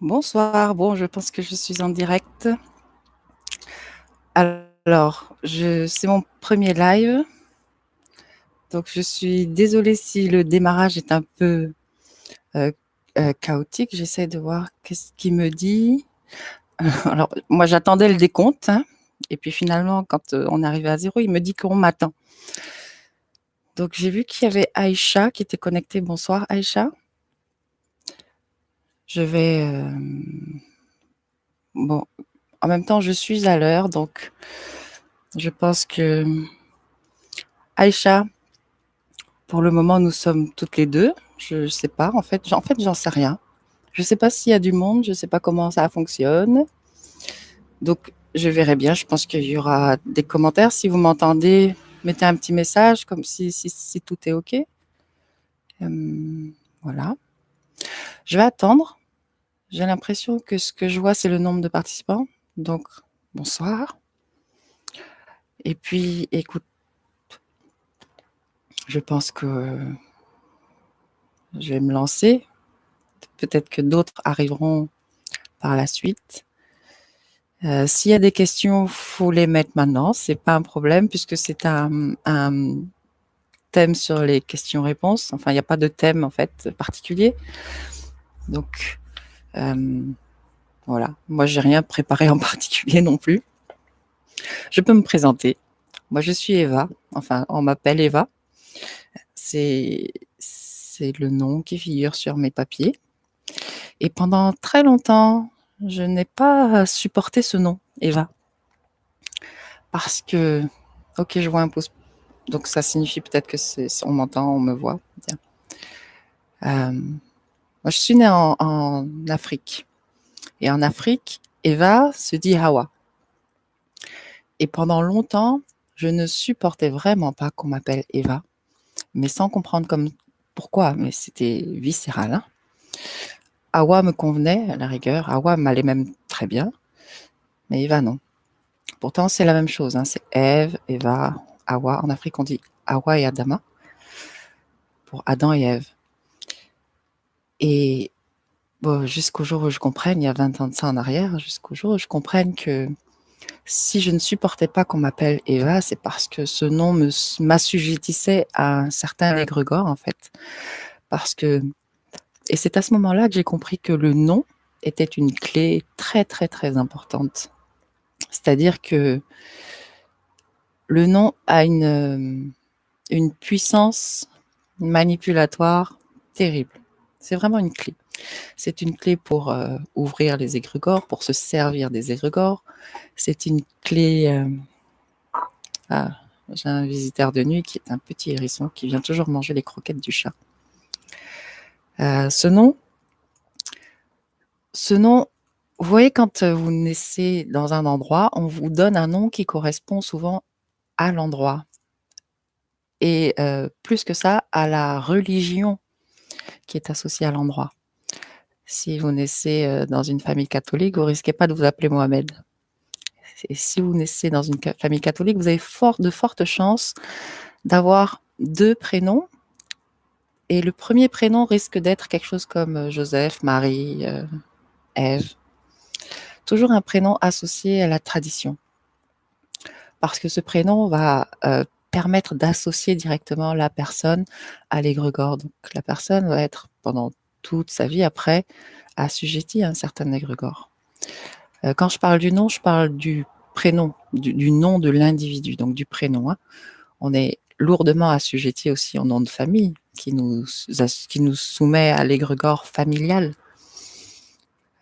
Bonsoir, bon, je pense que je suis en direct. Alors, c'est mon premier live, donc je suis désolée si le démarrage est un peu euh, chaotique. J'essaie de voir qu'est-ce qu'il me dit. Alors, moi, j'attendais le décompte, hein, et puis finalement, quand on est arrivé à 0, il me dit qu'on m'attend. Donc, j'ai vu qu'il y avait Aïcha qui était connectée. Bonsoir, Aïcha. Je vais... bon, en même temps, je suis à l'heure, donc je pense que Aïcha, pour le moment, nous sommes toutes les deux. Je ne sais pas, en fait, j'en sais rien. Je ne sais pas s'il y a du monde, je ne sais pas comment ça fonctionne. Donc, je verrai bien. Je pense qu'il y aura des commentaires. Si vous m'entendez, mettez un petit message comme si tout est OK. Voilà. Je vais attendre. J'ai l'impression que ce que je vois, c'est le nombre de participants. Donc, bonsoir. Et puis, écoute, je pense que je vais me lancer. Peut-être que d'autres arriveront par la suite. S'il y a des questions, faut les mettre maintenant. C'est pas un problème puisque c'est un thème sur les questions-réponses. Enfin, il n'y a pas de thème en fait particulier. Donc voilà. Moi, j'ai rien préparé en particulier non plus. Je peux me présenter. Moi, je suis Eva. Enfin, on m'appelle Eva. C'est le nom qui figure sur mes papiers. Et pendant très longtemps, je n'ai pas supporté ce nom, Eva, parce que, ok, je vois un pouce. Donc ça signifie peut-être que on m'entend, on me voit. Bien. Moi, je suis née en Afrique. Et en Afrique, Eva se dit Hawa. Et pendant longtemps, je ne supportais vraiment pas qu'on m'appelle Eva, mais sans comprendre pourquoi, mais c'était viscéral. Hein. Hawa me convenait à la rigueur, Hawa m'allait même très bien, mais Eva non. Pourtant, c'est la même chose. Hein. C'est Ève, Eva, Hawa. En Afrique, on dit Hawa et Adama pour Adam et Ève. Et bon, jusqu'au jour où je comprenne, il y a 20 ans de ça en arrière, jusqu'au jour où je comprenne que si je ne supportais pas qu'on m'appelle Eva, c'est parce que ce nom m'assujettissait à un certain égrégore, en fait. Et c'est à ce moment-là que j'ai compris que le nom était une clé très, très, très importante. C'est-à-dire que le nom a une puissance manipulatoire terrible. C'est vraiment une clé. C'est une clé pour ouvrir les égrégores, pour se servir des égrégores. C'est une clé... ah, j'ai un visiteur de nuit qui est un petit hérisson qui vient toujours manger les croquettes du chat. Ce nom, vous voyez, quand vous naissez dans un endroit, on vous donne un nom qui correspond souvent à l'endroit. Et plus que ça, à la religion qui est associée à l'endroit. Si vous naissez dans une famille catholique, vous risquez pas de vous appeler Mohamed. Et si vous naissez dans une famille catholique, vous avez de fortes chances d'avoir 2 prénoms. Et le premier prénom risque d'être quelque chose comme Joseph, Marie, Ève. Toujours un prénom associé à la tradition. Parce que ce prénom va permettre d'associer directement la personne à l'égrégore. Donc la personne va être pendant toute sa vie après assujettie à un certain égrégore. Quand je parle du nom, je parle du prénom, du nom de l'individu, donc du prénom. Hein. On est lourdement assujetti aussi au nom de famille qui nous soumet à l'égrégore familial.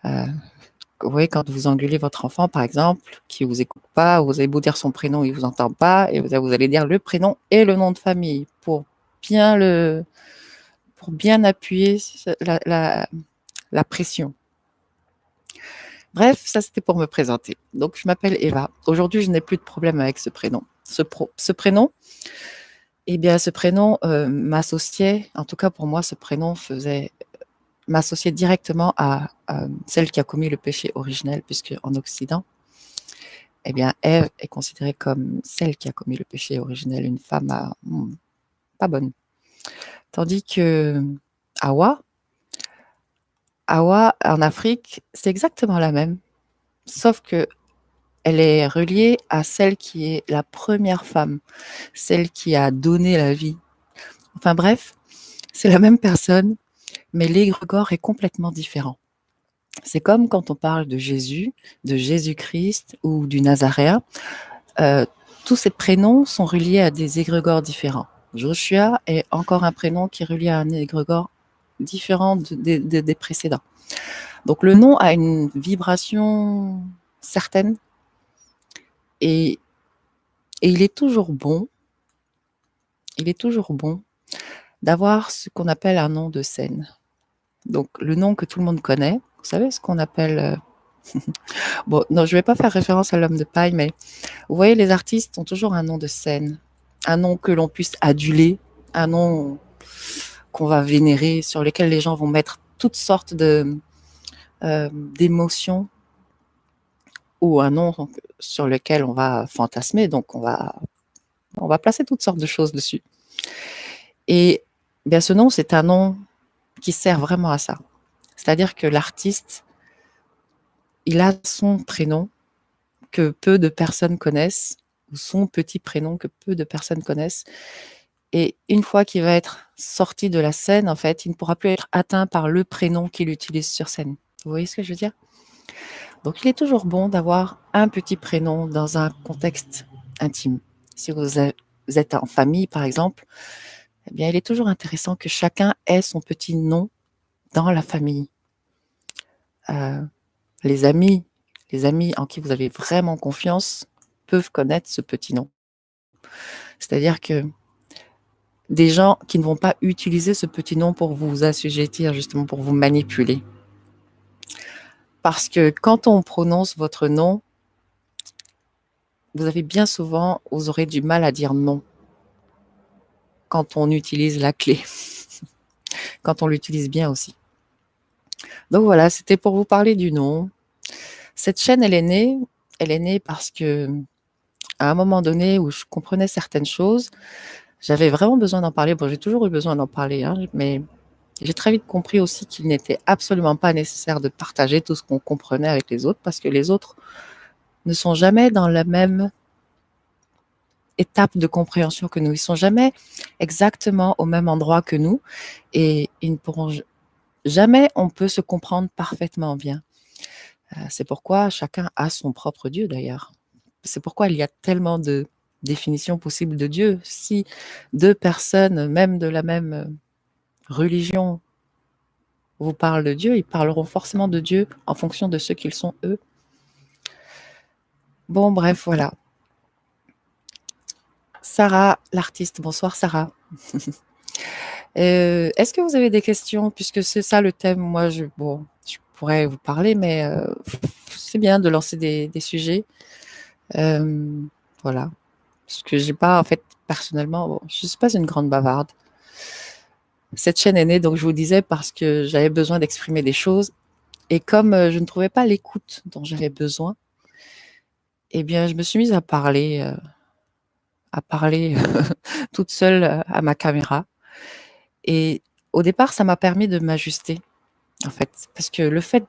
Vous voyez, quand vous engueulez votre enfant, par exemple, qui vous écoute pas, vous allez beau dire son prénom, il vous entend pas, et vous allez dire le prénom et le nom de famille pour bien appuyer la pression. Bref, ça c'était pour me présenter. Donc je m'appelle Eva. Aujourd'hui, je n'ai plus de problème avec ce prénom. Ce prénom, eh bien, ce prénom m'associait, en tout cas pour moi, ce prénom m'associait directement à celle qui a commis le péché originel, puisque en Occident, eh bien, Ève est considérée comme celle qui a commis le péché originel, une femme pas bonne. Tandis que Hawa, Hawa, en Afrique, c'est exactement la même, sauf qu'elle est reliée à celle qui est la première femme, celle qui a donné la vie. Enfin bref, c'est la même personne, mais l'égrégore est complètement différent. C'est comme quand on parle de Jésus, de Jésus-Christ ou du Nazaréen. Euh, tous ces prénoms sont reliés à des égrégores différents. Joshua est encore un prénom qui est relié à un égrégore différent des précédents. Donc le nom a une vibration certaine et, et il est toujours bon d'avoir ce qu'on appelle un nom de scène. Donc le nom que tout le monde connaît, vous savez ce qu'on appelle... bon, non, je ne vais pas faire référence à l'homme de paille, mais vous voyez, les artistes ont toujours un nom de scène, un nom que l'on puisse aduler, un nom qu'on va vénérer, sur lequel les gens vont mettre toutes sortes d'émotions, ou un nom sur lequel on va fantasmer, donc on va placer toutes sortes de choses dessus. Et bien, ce nom, c'est un nom qui sert vraiment à ça. C'est-à-dire que l'artiste, il a son prénom que peu de personnes connaissent, ou son petit prénom que peu de personnes connaissent. Et une fois qu'il va être sorti de la scène, en fait, il ne pourra plus être atteint par le prénom qu'il utilise sur scène. Vous voyez ce que je veux dire? Donc, il est toujours bon d'avoir un petit prénom dans un contexte intime. Si vous êtes en famille, par exemple, eh bien, il est toujours intéressant que chacun ait son petit nom dans la famille. Euh, les amis en qui vous avez vraiment confiance peuvent connaître ce petit nom. C'est-à-dire que des gens qui ne vont pas utiliser ce petit nom pour vous assujettir, justement pour vous manipuler. Parce que quand on prononce votre nom, vous avez bien souvent, vous aurez du mal à dire non quand on utilise la clé, quand on l'utilise bien aussi. Donc voilà, c'était pour vous parler du nom. Cette chaîne, elle est née parce que à un moment donné où je comprenais certaines choses, j'avais vraiment besoin d'en parler. Bon, j'ai toujours eu besoin d'en parler, hein, mais j'ai très vite compris aussi qu'il n'était absolument pas nécessaire de partager tout ce qu'on comprenait avec les autres parce que les autres ne sont jamais dans la même étape de compréhension que nous. Ils ne sont jamais exactement au même endroit que nous et ils ne pourront jamais, on peut se comprendre parfaitement bien. C'est pourquoi chacun a son propre Dieu d'ailleurs. C'est pourquoi il y a tellement de définitions possibles de Dieu. Si deux personnes, même de la même religion, vous parlent de Dieu, ils parleront forcément de Dieu en fonction de ce qu'ils sont eux. Bon, bref, voilà. Sarah, l'artiste. Bonsoir, Sarah. Est-ce que vous avez des questions? Puisque c'est ça le thème, moi, je pourrais vous parler, mais c'est bien de lancer des sujets. Voilà. Parce que j'ai pas, en fait, personnellement, bon, je ne suis pas une grande bavarde. Cette chaîne est née, donc je vous disais, parce que j'avais besoin d'exprimer des choses. Et comme je ne trouvais pas l'écoute dont j'avais besoin, eh bien, je me suis mise à parler toute seule à ma caméra. Et au départ, ça m'a permis de m'ajuster, en fait. Parce que le fait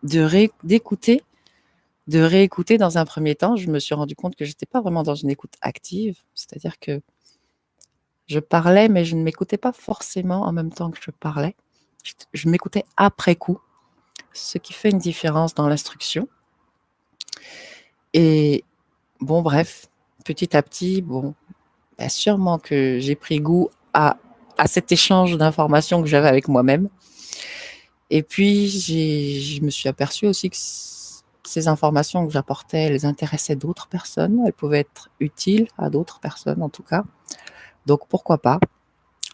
d'écouter, de réécouter dans un premier temps, je me suis rendu compte que je n'étais pas vraiment dans une écoute active. C'est-à-dire que je parlais, mais je ne m'écoutais pas forcément en même temps que je parlais. Je m'écoutais après coup, ce qui fait une différence dans l'instruction. Et bon, bref, petit à petit, bon, ben sûrement que j'ai pris goût à cet échange d'informations que j'avais avec moi-même. Et puis, je me suis aperçue aussi que ces informations que j'apportais, elles intéressaient d'autres personnes. Elles pouvaient être utiles à d'autres personnes, en tout cas. Donc, pourquoi pas.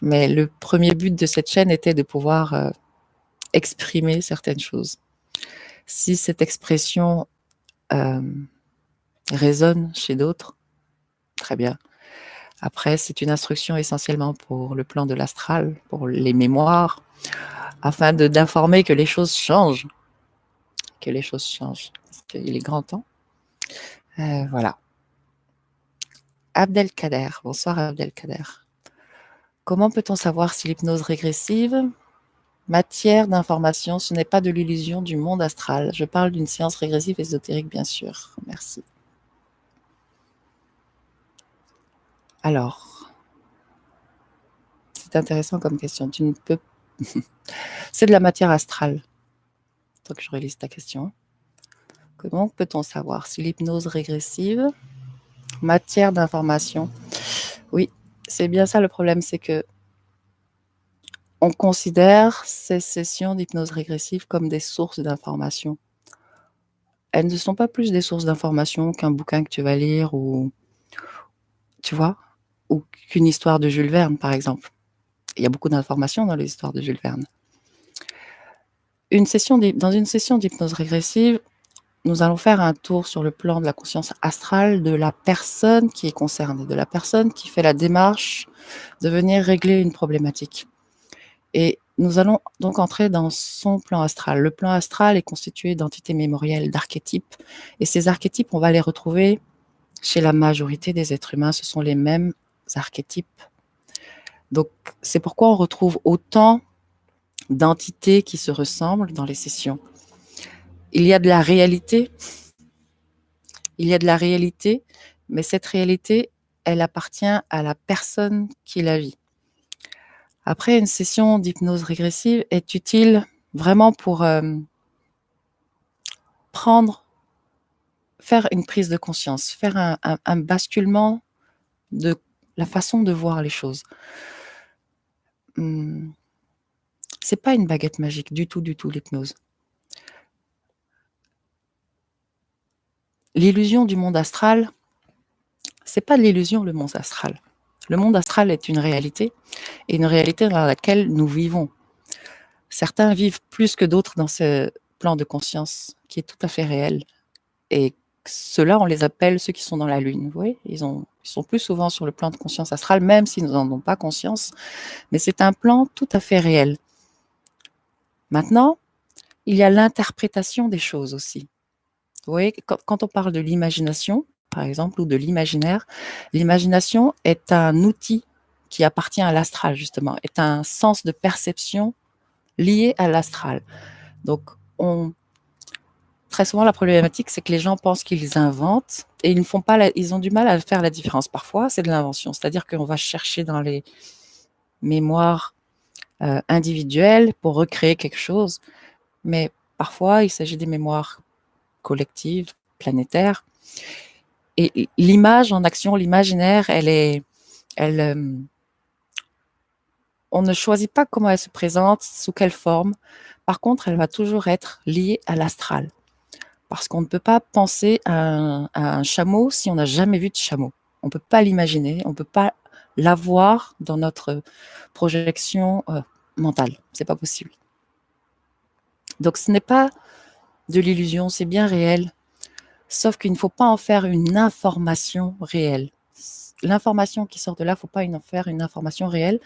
Mais le premier but de cette chaîne était de pouvoir exprimer certaines choses. Si cette expression résonne chez d'autres, très bien. Après, c'est une instruction essentiellement pour le plan de l'astral, pour les mémoires, afin d'informer que les choses changent. Que les choses changent. Parce qu'il est grand temps. Voilà. Abdelkader. Bonsoir Abdelkader. Comment peut-on savoir si l'hypnose régressive Matière d'information, ce n'est pas de l'illusion du monde astral. Je parle d'une séance régressive ésotérique, bien sûr. Merci. Alors, c'est intéressant comme question. Tu ne peux... C'est de la matière astrale. Donc, je relise ta question. Comment peut-on savoir si l'hypnose régressive, matière d'information, oui, c'est bien ça le problème, c'est que on considère ces sessions d'hypnose régressive comme des sources d'information. Elles ne sont pas plus des sources d'information qu'un bouquin que tu vas lire ou, tu vois, ou qu'une histoire de Jules Verne, par exemple. Il y a beaucoup d'informations dans les histoires de Jules Verne. Dans une session d'hypnose régressive, nous allons faire un tour sur le plan de la conscience astrale de la personne qui est concernée, de la personne qui fait la démarche de venir régler une problématique. Et nous allons donc entrer dans son plan astral. Le plan astral est constitué d'entités mémorielles, d'archétypes. Et ces archétypes, on va les retrouver chez la majorité des êtres humains. Ce sont les mêmes archétypes. Donc, c'est pourquoi on retrouve autant d'entités qui se ressemblent dans les sessions. Il y a de la réalité, mais cette réalité, elle appartient à la personne qui la vit. Après, une session d'hypnose régressive est utile vraiment pour faire une prise de conscience, faire un basculement de la façon de voir les choses. C'est pas une baguette magique du tout, l'hypnose. L'illusion du monde astral, c'est pas de l'illusion, le monde astral. Le monde astral est une réalité, et une réalité dans laquelle nous vivons. Certains vivent plus que d'autres dans ce plan de conscience qui est tout à fait réel. Et ceux-là, on les appelle ceux qui sont dans la lune. Vous voyez, ils sont plus souvent sur le plan de conscience astrale, même s'ils n'en ont pas conscience. Mais c'est un plan tout à fait réel. Maintenant, il y a l'interprétation des choses aussi. Vous voyez, quand on parle de l'imagination, par exemple, ou de l'imaginaire, l'imagination est un outil qui appartient à l'astral, justement, est un sens de perception lié à l'astral. Donc, très souvent, la problématique, c'est que les gens pensent qu'ils inventent et ils ont du mal à faire la différence. Parfois, c'est de l'invention, c'est-à-dire qu'on va chercher dans les mémoires individuelles pour recréer quelque chose, mais parfois, il s'agit des mémoires collectives, planétaires. Et l'image en action, l'imaginaire, on ne choisit pas comment elle se présente, sous quelle forme. Par contre, elle va toujours être liée à l'astral. Parce qu'on ne peut pas penser à un chameau si on n'a jamais vu de chameau. On ne peut pas l'imaginer, on ne peut pas l'avoir dans notre projection mentale. C'est pas possible. Donc ce n'est pas de l'illusion, c'est bien réel. Sauf qu'il ne faut pas en faire une information réelle. L'information qui sort de là, il ne faut pas en faire une information réelle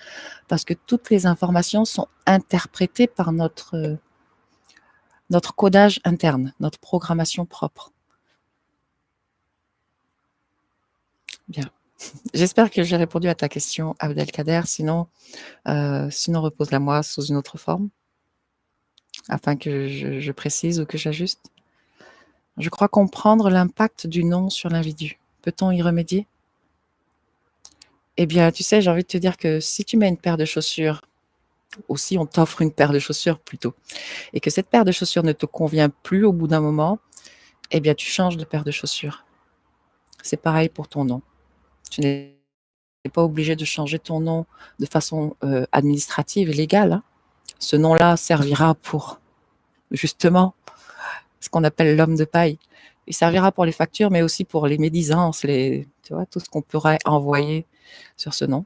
parce que toutes les informations sont interprétées par notre codage interne, notre programmation propre. Bien. J'espère que j'ai répondu à ta question, Abdelkader. Sinon, repose-la moi sous une autre forme, afin que je précise ou que j'ajuste. Je crois comprendre l'impact du nom sur l'individu. Peut-on y remédier? Eh bien, tu sais, j'ai envie de te dire que si tu mets une paire de chaussures, ou si on t'offre une paire de chaussures plutôt, et que cette paire de chaussures ne te convient plus au bout d'un moment, eh bien, tu changes de paire de chaussures. C'est pareil pour ton nom. Tu n'es pas obligé de changer ton nom de façon administrative et légale. Hein. Ce nom-là servira pour, justement, ce qu'on appelle l'homme de paille. Il servira pour les factures, mais aussi pour les médisances, tu vois, tout ce qu'on pourrait envoyer sur ce nom.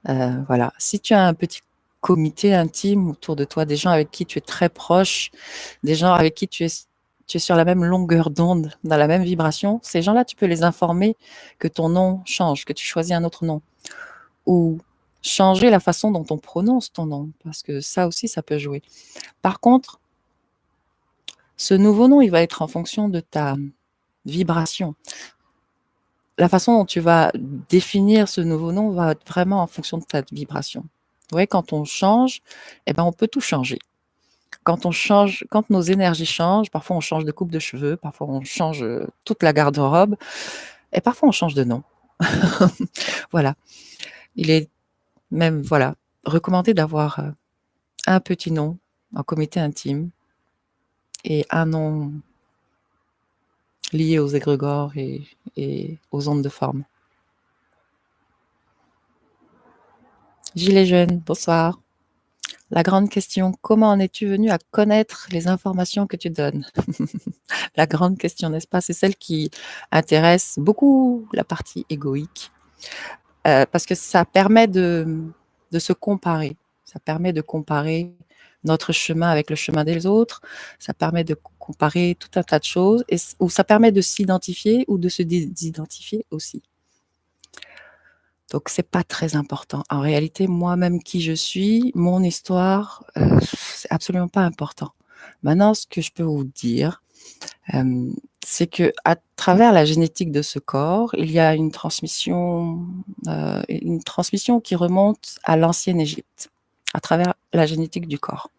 Voilà. Si tu as un petit comité intime autour de toi, des gens avec qui tu es très proche, des gens avec qui tu es sur la même longueur d'onde, dans la même vibration, ces gens-là, tu peux les informer que ton nom change, que tu choisis un autre nom. Ou changer la façon dont on prononce ton nom, parce que ça aussi, ça peut jouer. Par contre, ce nouveau nom, il va être en fonction de ta vibration. La façon dont tu vas définir ce nouveau nom va être vraiment en fonction de ta vibration. voyez, quand on change, eh ben, on peut tout changer. Quand on change, quand nos énergies changent, parfois on change de coupe de cheveux, parfois on change toute la garde-robe, et parfois on change de nom. Voilà. Il est même, voilà, recommandé d'avoir un petit nom en comité intime et un nom lié aux égrégores et aux ondes de forme. Gilet jaune, bonsoir. La grande question, comment en es-tu venu à connaître les informations que tu donnes? La grande question, n'est-ce pas? C'est celle qui intéresse beaucoup la partie égoïque, parce que ça permet de se comparer. Ça permet de comparer notre chemin avec le chemin des autres. Ça permet de comparer tout un tas de choses, ou ça permet de s'identifier ou de se désidentifier aussi. Donc, c'est pas très important. En réalité, moi-même qui je suis, mon histoire, c'est absolument pas important. Maintenant, ce que je peux vous dire, c'est que à travers la génétique de ce corps, il y a une transmission qui remonte à l'ancienne Égypte, à travers la génétique du corps.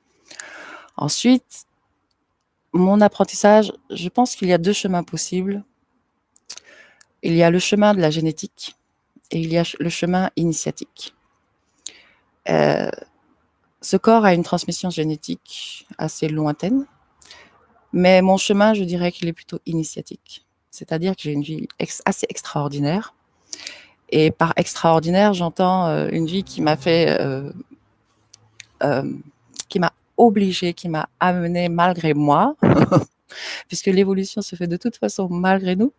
Ensuite, mon apprentissage, je pense qu'il y a 2 chemins possibles. Il y a le chemin de la génétique et il y a le chemin initiatique. Ce corps a une transmission génétique assez lointaine, mais mon chemin, je dirais qu'il est plutôt initiatique. C'est-à-dire que j'ai une vie assez extraordinaire. Et par extraordinaire, j'entends une vie qui m'a fait, qui m'a obligée, qui m'a amenée malgré moi, puisque l'évolution se fait de toute façon malgré nous,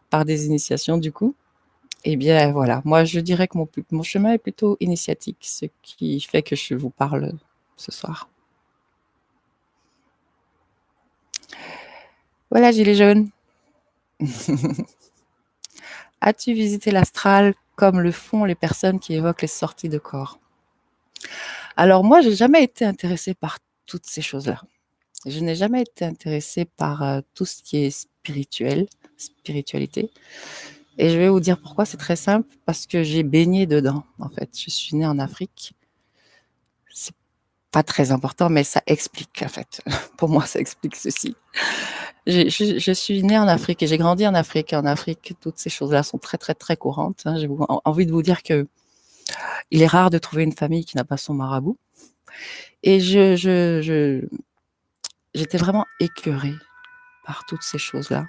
par des initiations du coup. Eh bien voilà, moi je dirais que mon chemin est plutôt initiatique, ce qui fait que je vous parle ce soir. Voilà, gilet jaune. As-tu visité l'astral comme le font les personnes qui évoquent les sorties de corps? Alors moi, j'ai jamais été intéressée par toutes ces choses-là. Je n'ai jamais été intéressée par tout ce qui est spiritualité. Et je vais vous dire pourquoi, c'est très simple, parce que j'ai baigné dedans, en fait. Je suis née en Afrique. C'est pas très important, mais ça explique, en fait. Pour moi, ça explique ceci. Je suis née en Afrique et j'ai grandi en Afrique. En Afrique, toutes ces choses-là sont très, très, très courantes. J'ai envie de vous dire que il est rare de trouver une famille qui n'a pas son marabout. Et j'étais vraiment écœurée par toutes ces choses-là.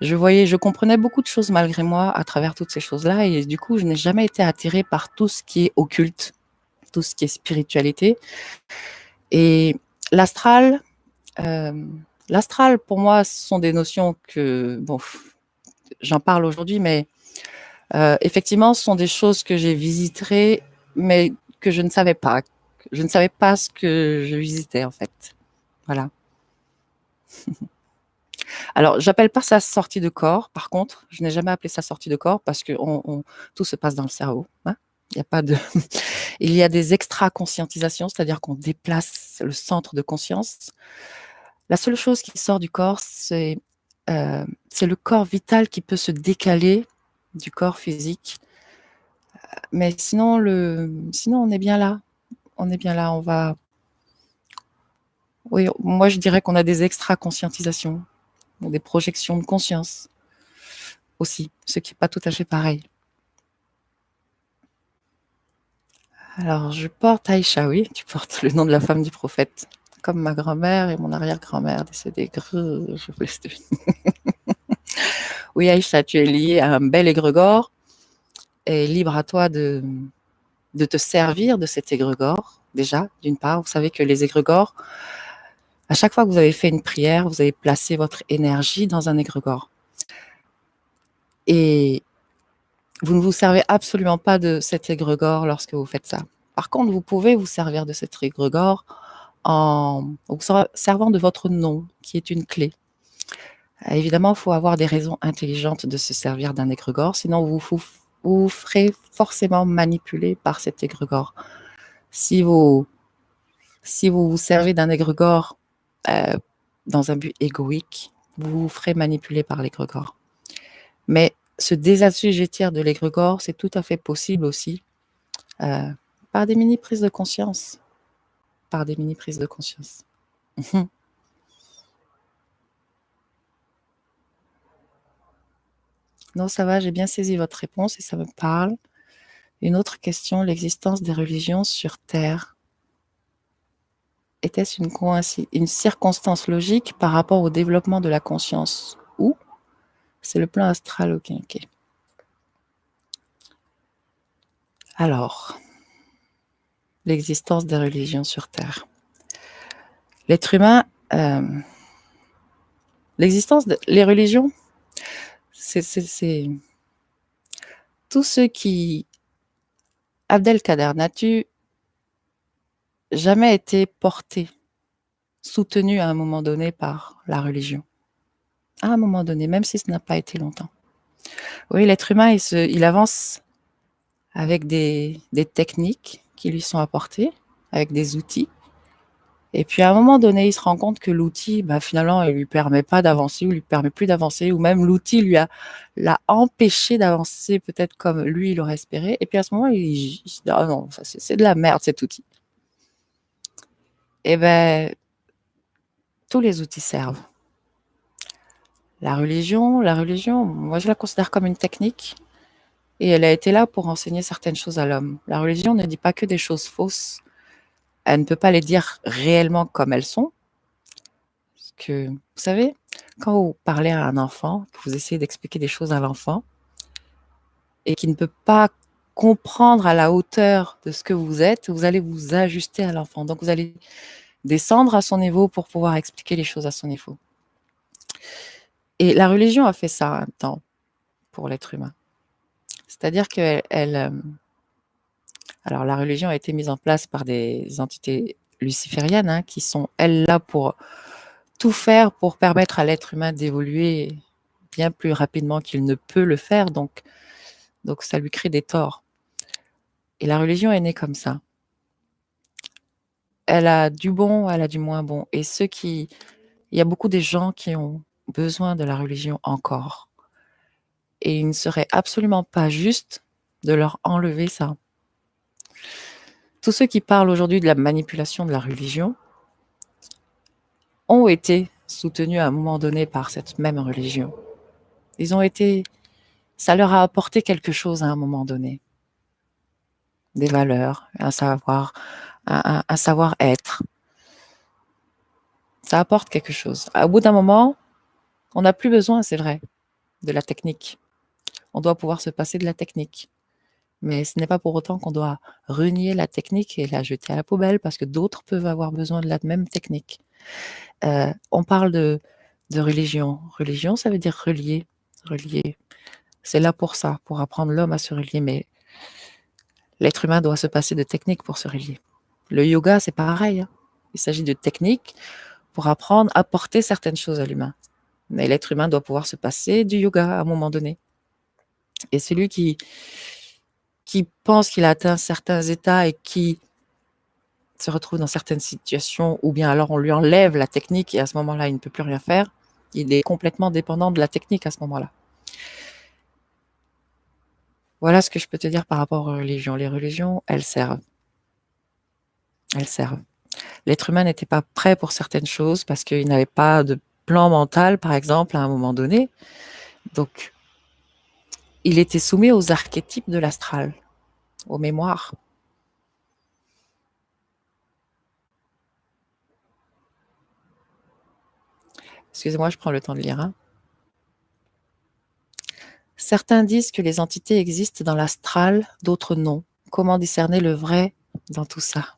Je comprenais beaucoup de choses malgré moi à travers toutes ces choses-là, et du coup, je n'ai jamais été attirée par tout ce qui est occulte, tout ce qui est spiritualité. Et l'astral, pour moi, ce sont des notions que, bon, j'en parle aujourd'hui, mais effectivement, ce sont des choses que j'ai visitées, mais que je ne savais pas. Je ne savais pas ce que je visitais, en fait. Voilà. Alors, j'appelle pas ça sortie de corps. Par contre, je n'ai jamais appelé ça sortie de corps parce que tout se passe dans le cerveau. Hein. Il y a pas de, il y a des extra-conscientisations, c'est-à-dire qu'on déplace le centre de conscience. La seule chose qui sort du corps, c'est le corps vital qui peut se décaler du corps physique. Mais sinon, on est bien là. On est bien là. Oui, moi je dirais qu'on a des extra-conscientisations, des projections de conscience aussi, ce qui n'est pas tout à fait pareil. Alors, je porte Aïcha, oui, tu portes le nom de la femme du prophète, comme ma grand-mère et mon arrière-grand-mère décédée. Je vous laisse deviner. Oui, Aïcha, tu es liée à un bel égrégore et libre à toi de te servir de cet égrégore, déjà, d'une part. Vous savez que les égrégores, à chaque fois que vous avez fait une prière, vous avez placé votre énergie dans un égrégore. Et vous ne vous servez absolument pas de cet égrégore lorsque vous faites ça. Par contre, vous pouvez vous servir de cet égrégore en vous servant de votre nom, qui est une clé. Évidemment, il faut avoir des raisons intelligentes de se servir d'un égrégore, sinon vous ferez forcément manipuler par cet égrégore. Si vous vous servez d'un égrégore dans un but égoïque, vous vous ferez manipuler par l'égrégore. Mais se désassujettir de l'égrégore, c'est tout à fait possible aussi Par des mini prises de conscience. Par des mini prises de conscience. Non, ça va, j'ai bien saisi votre réponse et ça me parle. Une autre question, l'existence des religions sur Terre. Était-ce une circonstance logique par rapport au développement de la conscience? Ou c'est le plan astral? Ok, ok. Alors, l'existence des religions sur Terre. L'être humain, les religions, c'est tous ceux qui... Abdelkader, n'as-tu jamais été porté, soutenu à un moment donné par la religion? À un moment donné, même si ce n'a pas été longtemps. Oui, l'être humain, il avance avec des techniques qui lui sont apportées, avec des outils. Et puis à un moment donné, il se rend compte que l'outil, finalement, il lui permet pas d'avancer, ou lui permet plus d'avancer, ou même l'outil l'a empêché d'avancer peut-être comme lui, il aurait espéré. Et puis à ce moment, il se dit, ah non, c'est de la merde cet outil. Eh ben, tous les outils servent. La religion, moi je la considère comme une technique et elle a été là pour enseigner certaines choses à l'homme. La religion ne dit pas que des choses fausses. Elle ne peut pas les dire réellement comme elles sont. Parce que, vous savez, quand vous parlez à un enfant, que vous essayez d'expliquer des choses à l'enfant et qu'il ne peut pas comprendre à la hauteur de ce que vous êtes, vous allez vous ajuster à l'enfant. Donc vous allez descendre à son niveau pour pouvoir expliquer les choses à son niveau. Et la religion a fait ça un temps pour l'être humain. C'est-à-dire alors la religion a été mise en place par des entités lucifériennes qui sont, elles, là pour tout faire pour permettre à l'être humain d'évoluer bien plus rapidement qu'il ne peut le faire. Donc ça lui crée des torts. Et la religion est née comme ça. Elle a du bon, elle a du moins bon. Et il y a beaucoup de gens qui ont besoin de la religion encore. Et il ne serait absolument pas juste de leur enlever ça. Tous ceux qui parlent aujourd'hui de la manipulation de la religion ont été soutenus à un moment donné par cette même religion. Ça leur a apporté quelque chose à un moment donné. Des valeurs, un savoir-être. Ça apporte quelque chose. Au bout d'un moment, on n'a plus besoin, c'est vrai, de la technique. On doit pouvoir se passer de la technique. Mais ce n'est pas pour autant qu'on doit renier la technique et la jeter à la poubelle parce que d'autres peuvent avoir besoin de la même technique. On parle de religion. Religion, ça veut dire relier. Relier. C'est là pour ça, pour apprendre l'homme à se relier. Mais l'être humain doit se passer de technique pour se relier. Le yoga, c'est pareil. Il s'agit de technique pour apprendre à porter certaines choses à l'humain. Mais l'être humain doit pouvoir se passer du yoga à un moment donné. Et celui qui pense qu'il a atteint certains états et qui se retrouve dans certaines situations, ou bien alors on lui enlève la technique et à ce moment-là, il ne peut plus rien faire, il est complètement dépendant de la technique à ce moment-là. Voilà ce que je peux te dire par rapport aux religions. Les religions, elles servent. Elles servent. L'être humain n'était pas prêt pour certaines choses parce qu'il n'avait pas de plan mental, par exemple, à un moment donné. Donc, il était soumis aux archétypes de l'astral, aux mémoires. Excusez-moi, je prends le temps de lire. Certains disent que les entités existent dans l'astral, d'autres non. Comment discerner le vrai dans tout ça?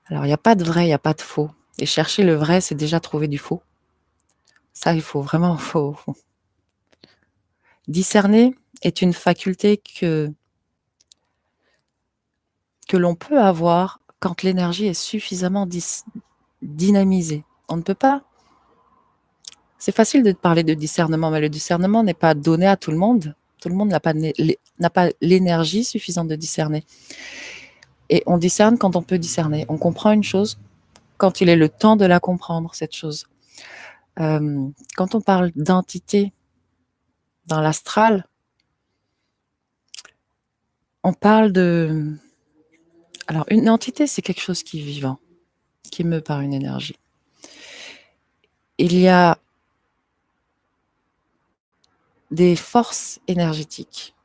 Alors, il n'y a pas de vrai, il n'y a pas de faux. Et chercher le vrai, c'est déjà trouver du faux. Ça, il faut vraiment... Discerner est une faculté que l'on peut avoir quand l'énergie est suffisamment dynamisée. On ne peut pas... C'est facile de parler de discernement, mais le discernement n'est pas donné à tout le monde. Tout le monde n'a pas l'énergie suffisante de discerner. Et on discerne quand on peut discerner. On comprend une chose quand il est le temps de la comprendre, cette chose. Quand on parle d'entité dans l'astral, On parle de... Alors, une entité, c'est quelque chose qui est vivant, qui émeut par une énergie. Il y a des forces énergétiques.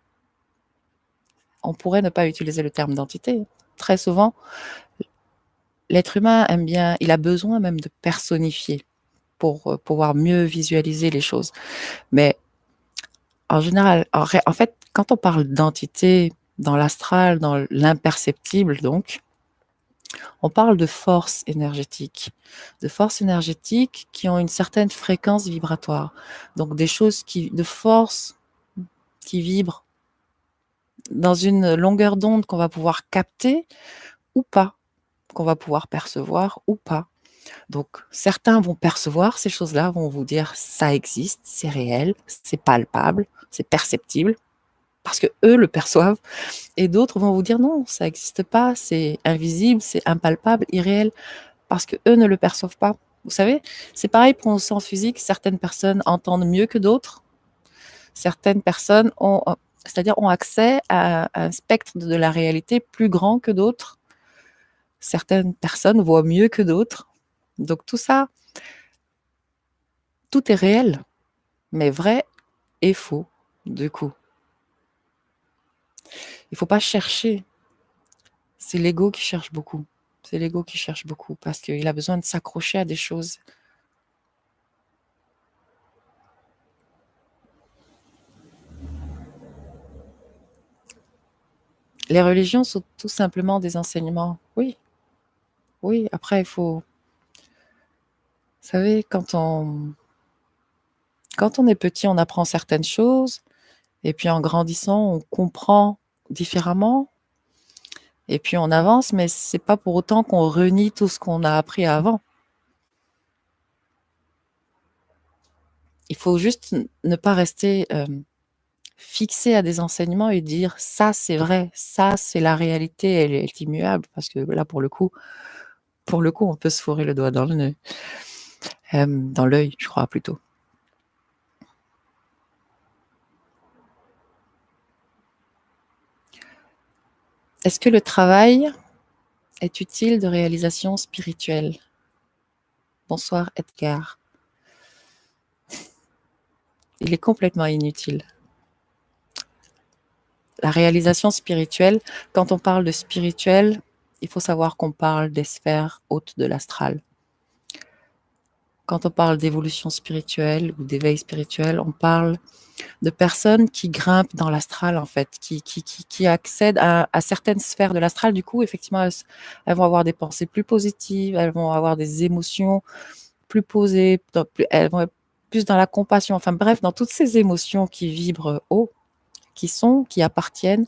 On pourrait ne pas utiliser le terme d'entité. Très souvent, l'être humain aime bien, il a besoin même de personnifier pour pouvoir mieux visualiser les choses. Mais en général, en fait, quand on parle d'entité dans l'astral, dans l'imperceptible, donc, on parle de forces énergétiques qui ont une certaine fréquence vibratoire. Donc des choses de force qui vibrent dans une longueur d'onde qu'on va pouvoir capter ou pas, qu'on va pouvoir percevoir ou pas. Donc certains vont percevoir ces choses-là, vont vous dire ça existe, c'est réel, c'est palpable, c'est perceptible, parce que eux le perçoivent, et d'autres vont vous dire non, ça n'existe pas, c'est invisible, c'est impalpable, irréel, parce que eux ne le perçoivent pas. Vous savez, c'est pareil pour le sens physique, certaines personnes entendent mieux que d'autres, certaines personnes ont accès à un spectre de la réalité plus grand que d'autres, certaines personnes voient mieux que d'autres. Donc tout ça, tout est réel, mais vrai et faux, du coup. Il ne faut pas chercher. C'est l'ego qui cherche beaucoup. C'est l'ego qui cherche beaucoup parce qu'il a besoin de s'accrocher à des choses. Les religions sont tout simplement des enseignements. Oui, oui. Après, il faut... Vous savez, quand on est petit, on apprend certaines choses. Et puis en grandissant, on comprend différemment. Et puis on avance, mais c'est pas pour autant qu'on renie tout ce qu'on a appris avant. Il faut juste ne pas rester fixé à des enseignements et dire ça c'est vrai, ça c'est la réalité, elle est immuable, parce que là pour le coup, on peut se fourrer le doigt dans le nez, dans l'œil, je crois plutôt. Est-ce que le travail est utile de réalisation spirituelle? Bonsoir Edgar. Il est complètement inutile. La réalisation spirituelle, quand on parle de spirituel, il faut savoir qu'on parle des sphères hautes de l'astral. Quand on parle d'évolution spirituelle ou d'éveil spirituel, on parle de personnes qui grimpent dans l'astral, en fait, qui accèdent à certaines sphères de l'astral. Du coup, effectivement, elles vont avoir des pensées plus positives, elles vont avoir des émotions plus posées, elles vont être plus dans la compassion. Enfin bref, dans toutes ces émotions qui vibrent haut, qui appartiennent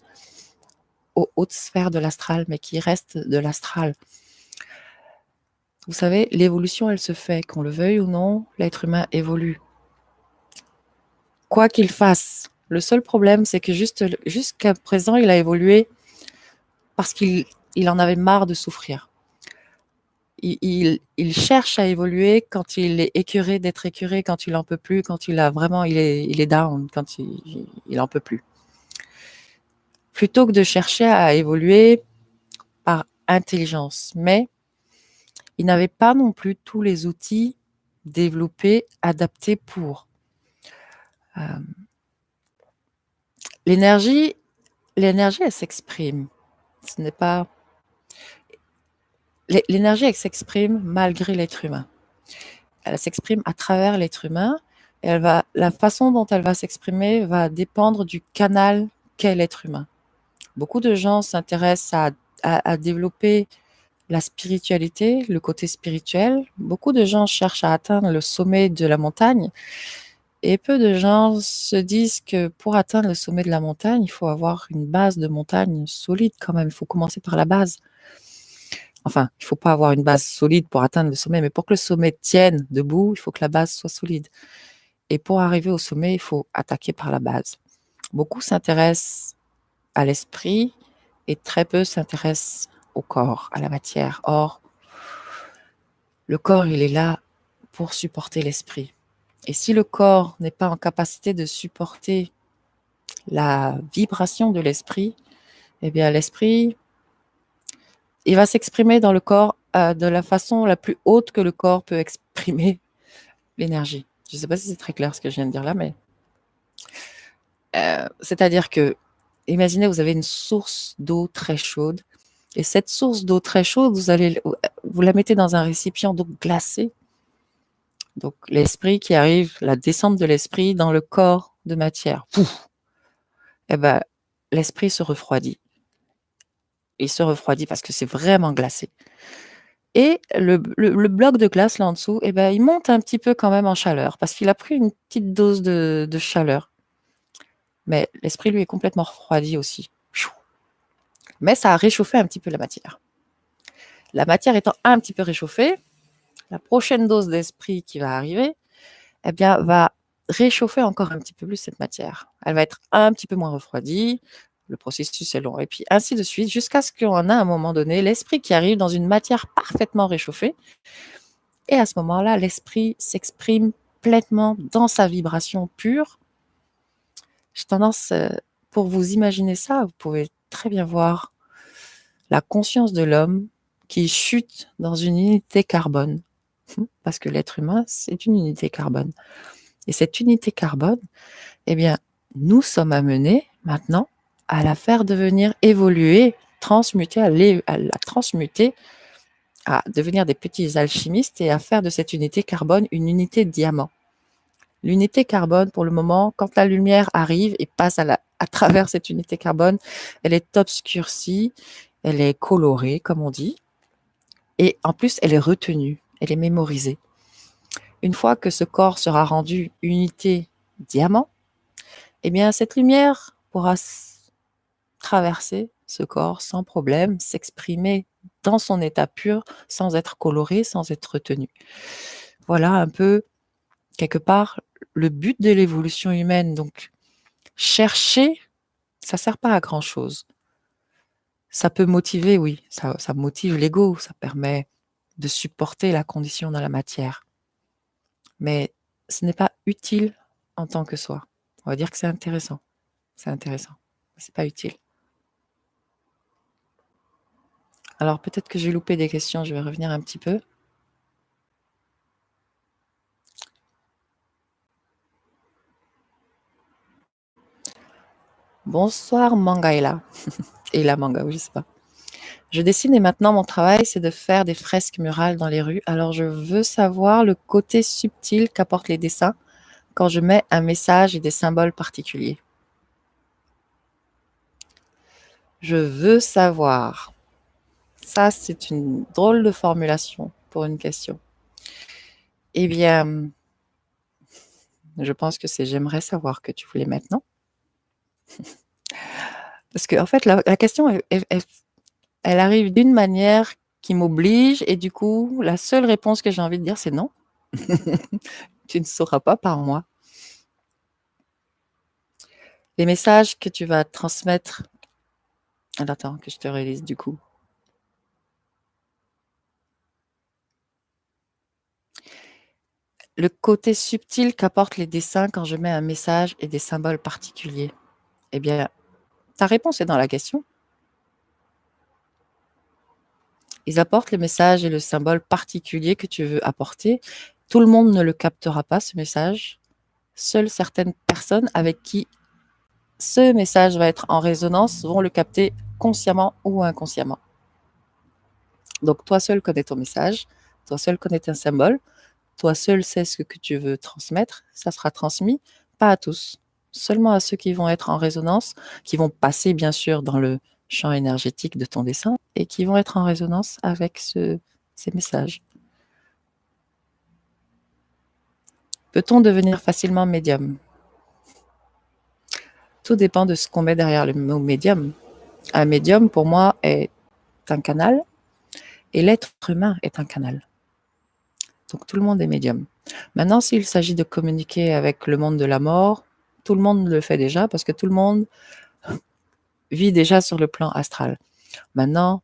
aux hautes sphères de l'astral, mais qui restent de l'astral. Vous savez, l'évolution, elle se fait, qu'on le veuille ou non, l'être humain évolue. Quoi qu'il fasse. Le seul problème, c'est que jusqu'à présent, il a évolué parce qu'il en avait marre de souffrir. Il cherche à évoluer quand il est écœuré d'être écœuré, quand il en peut plus, quand il est down, quand il en peut plus. Plutôt que de chercher à évoluer par intelligence. Mais il n'avait pas non plus tous les outils développés, adaptés pour. L'énergie, elle s'exprime. Ce n'est pas... L'énergie, elle s'exprime malgré l'être humain. Elle s'exprime à travers l'être humain. Et la façon dont elle va s'exprimer va dépendre du canal qu'est l'être humain. Beaucoup de gens s'intéressent à développer la spiritualité, le côté spirituel. Beaucoup de gens cherchent à atteindre le sommet de la montagne. Et peu de gens se disent que pour atteindre le sommet de la montagne, il faut avoir une base de montagne solide quand même. Il faut commencer par la base. Enfin, il ne faut pas avoir une base solide pour atteindre le sommet, mais pour que le sommet tienne debout, il faut que la base soit solide. Et pour arriver au sommet, il faut attaquer par la base. Beaucoup s'intéressent à l'esprit et très peu s'intéressent au corps, à la matière. Or, le corps, il est là pour supporter l'esprit. Et si le corps n'est pas en capacité de supporter la vibration de l'esprit, Eh bien, l'esprit, il va s'exprimer dans le corps de la façon la plus haute que le corps peut exprimer l'énergie. Je ne sais pas si c'est très clair ce que je viens de dire là, mais c'est-à-dire que, imaginez, vous avez une source d'eau très chaude, et cette source d'eau très chaude, vous la mettez dans un récipient d'eau glacée. Donc, l'esprit qui arrive, la descente de l'esprit dans le corps de matière. Pouf, eh ben, l'esprit se refroidit. Il se refroidit parce que c'est vraiment glacé. Et le bloc de glace là en dessous, eh ben, il monte un petit peu quand même en chaleur parce qu'il a pris une petite dose de chaleur. Mais l'esprit, lui, est complètement refroidi aussi. Mais ça a réchauffé un petit peu la matière. La matière étant un petit peu réchauffée, la prochaine dose d'esprit qui va arriver, eh bien, va réchauffer encore un petit peu plus cette matière. Elle va être un petit peu moins refroidie. Le processus est long. Et puis, ainsi de suite, jusqu'à ce qu'on a à un moment donné l'esprit qui arrive dans une matière parfaitement réchauffée. Et à ce moment-là, l'esprit s'exprime pleinement dans sa vibration pure. J'ai tendance, pour vous imaginer ça, vous pouvez très bien voir la conscience de l'homme qui chute dans une unité carbone. Parce que l'être humain, c'est une unité carbone. Et cette unité carbone, eh bien, nous sommes amenés maintenant à la faire devenir évoluer, transmuter, à la transmuter, à devenir des petits alchimistes et à faire de cette unité carbone une unité diamant. L'unité carbone, pour le moment, quand la lumière arrive et passe à travers cette unité carbone, elle est obscurcie, elle est colorée, comme on dit, et en plus, elle est retenue, elle est mémorisée. Une fois que ce corps sera rendu unité diamant, eh bien, cette lumière pourra traverser ce corps sans problème, s'exprimer dans son état pur, sans être coloré, sans être retenu. Voilà un peu, quelque part, le but de l'évolution humaine. Donc, chercher, ça sert pas à grand-chose. Ça peut motiver, oui, ça motive l'ego, ça permet de supporter la condition dans la matière. Mais ce n'est pas utile en tant que soi. On va dire que c'est intéressant. C'est intéressant, mais c'est pas utile. Alors peut-être que j'ai loupé des questions, je vais revenir un petit peu. Bonsoir Mangaela. Et la manga, oui, je sais pas. Je dessine et maintenant mon travail, c'est de faire des fresques murales dans les rues. Alors je veux savoir le côté subtil qu'apportent les dessins quand je mets un message et des symboles particuliers. Je veux savoir. Ça, c'est une drôle de formulation pour une question. Eh bien, je pense que c'est j'aimerais savoir que tu voulais maintenant. Parce que en fait, la question, elle arrive d'une manière qui m'oblige et du coup, la seule réponse que j'ai envie de dire, c'est non. Tu ne sauras pas par moi. Les messages que tu vas transmettre. Alors, attends, que je te relise du coup. Le côté subtil qu'apportent les dessins quand je mets un message et des symboles particuliers. Eh bien, ta réponse est dans la question. Ils apportent le message et le symbole particulier que tu veux apporter. Tout le monde ne le captera pas, ce message. Seules certaines personnes avec qui ce message va être en résonance vont le capter consciemment ou inconsciemment. Donc, toi seul connais ton message, toi seul connais un symbole, toi seul sais ce que tu veux transmettre, ça sera transmis, pas à tous, seulement à ceux qui vont être en résonance, qui vont passer bien sûr dans le champ énergétique de ton dessin et qui vont être en résonance avec ces messages. Peut-on devenir facilement médium? Tout dépend de ce qu'on met derrière le mot médium. Un médium, pour moi, est un canal et l'être humain est un canal. Donc tout le monde est médium. Maintenant, s'il s'agit de communiquer avec le monde de la mort, tout le monde le fait déjà parce que tout le monde vit déjà sur le plan astral. Maintenant,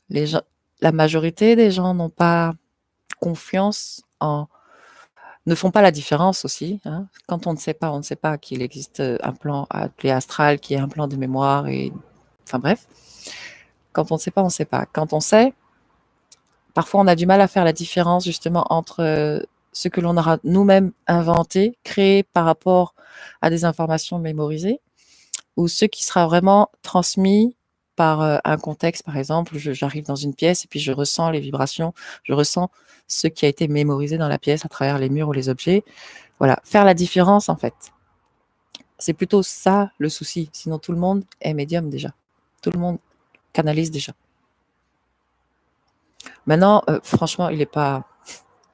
les gens, la majorité des gens n'ont pas confiance ne font pas la différence aussi. Hein. Quand on ne sait pas qu'il existe un plan appelé astral qui est un plan de mémoire et Enfin bref, quand on ne sait pas, on ne sait pas. Quand on sait, parfois on a du mal à faire la différence justement entre ce que l'on aura nous-mêmes inventé, créé par rapport à des informations mémorisées, ou ce qui sera vraiment transmis par un contexte. Par exemple, j'arrive dans une pièce et puis je ressens les vibrations, je ressens ce qui a été mémorisé dans la pièce à travers les murs ou les objets. Voilà, faire la différence en fait. C'est plutôt ça le souci. Sinon, tout le monde est médium déjà. Tout le monde canalise déjà. Maintenant, franchement, il n'est pas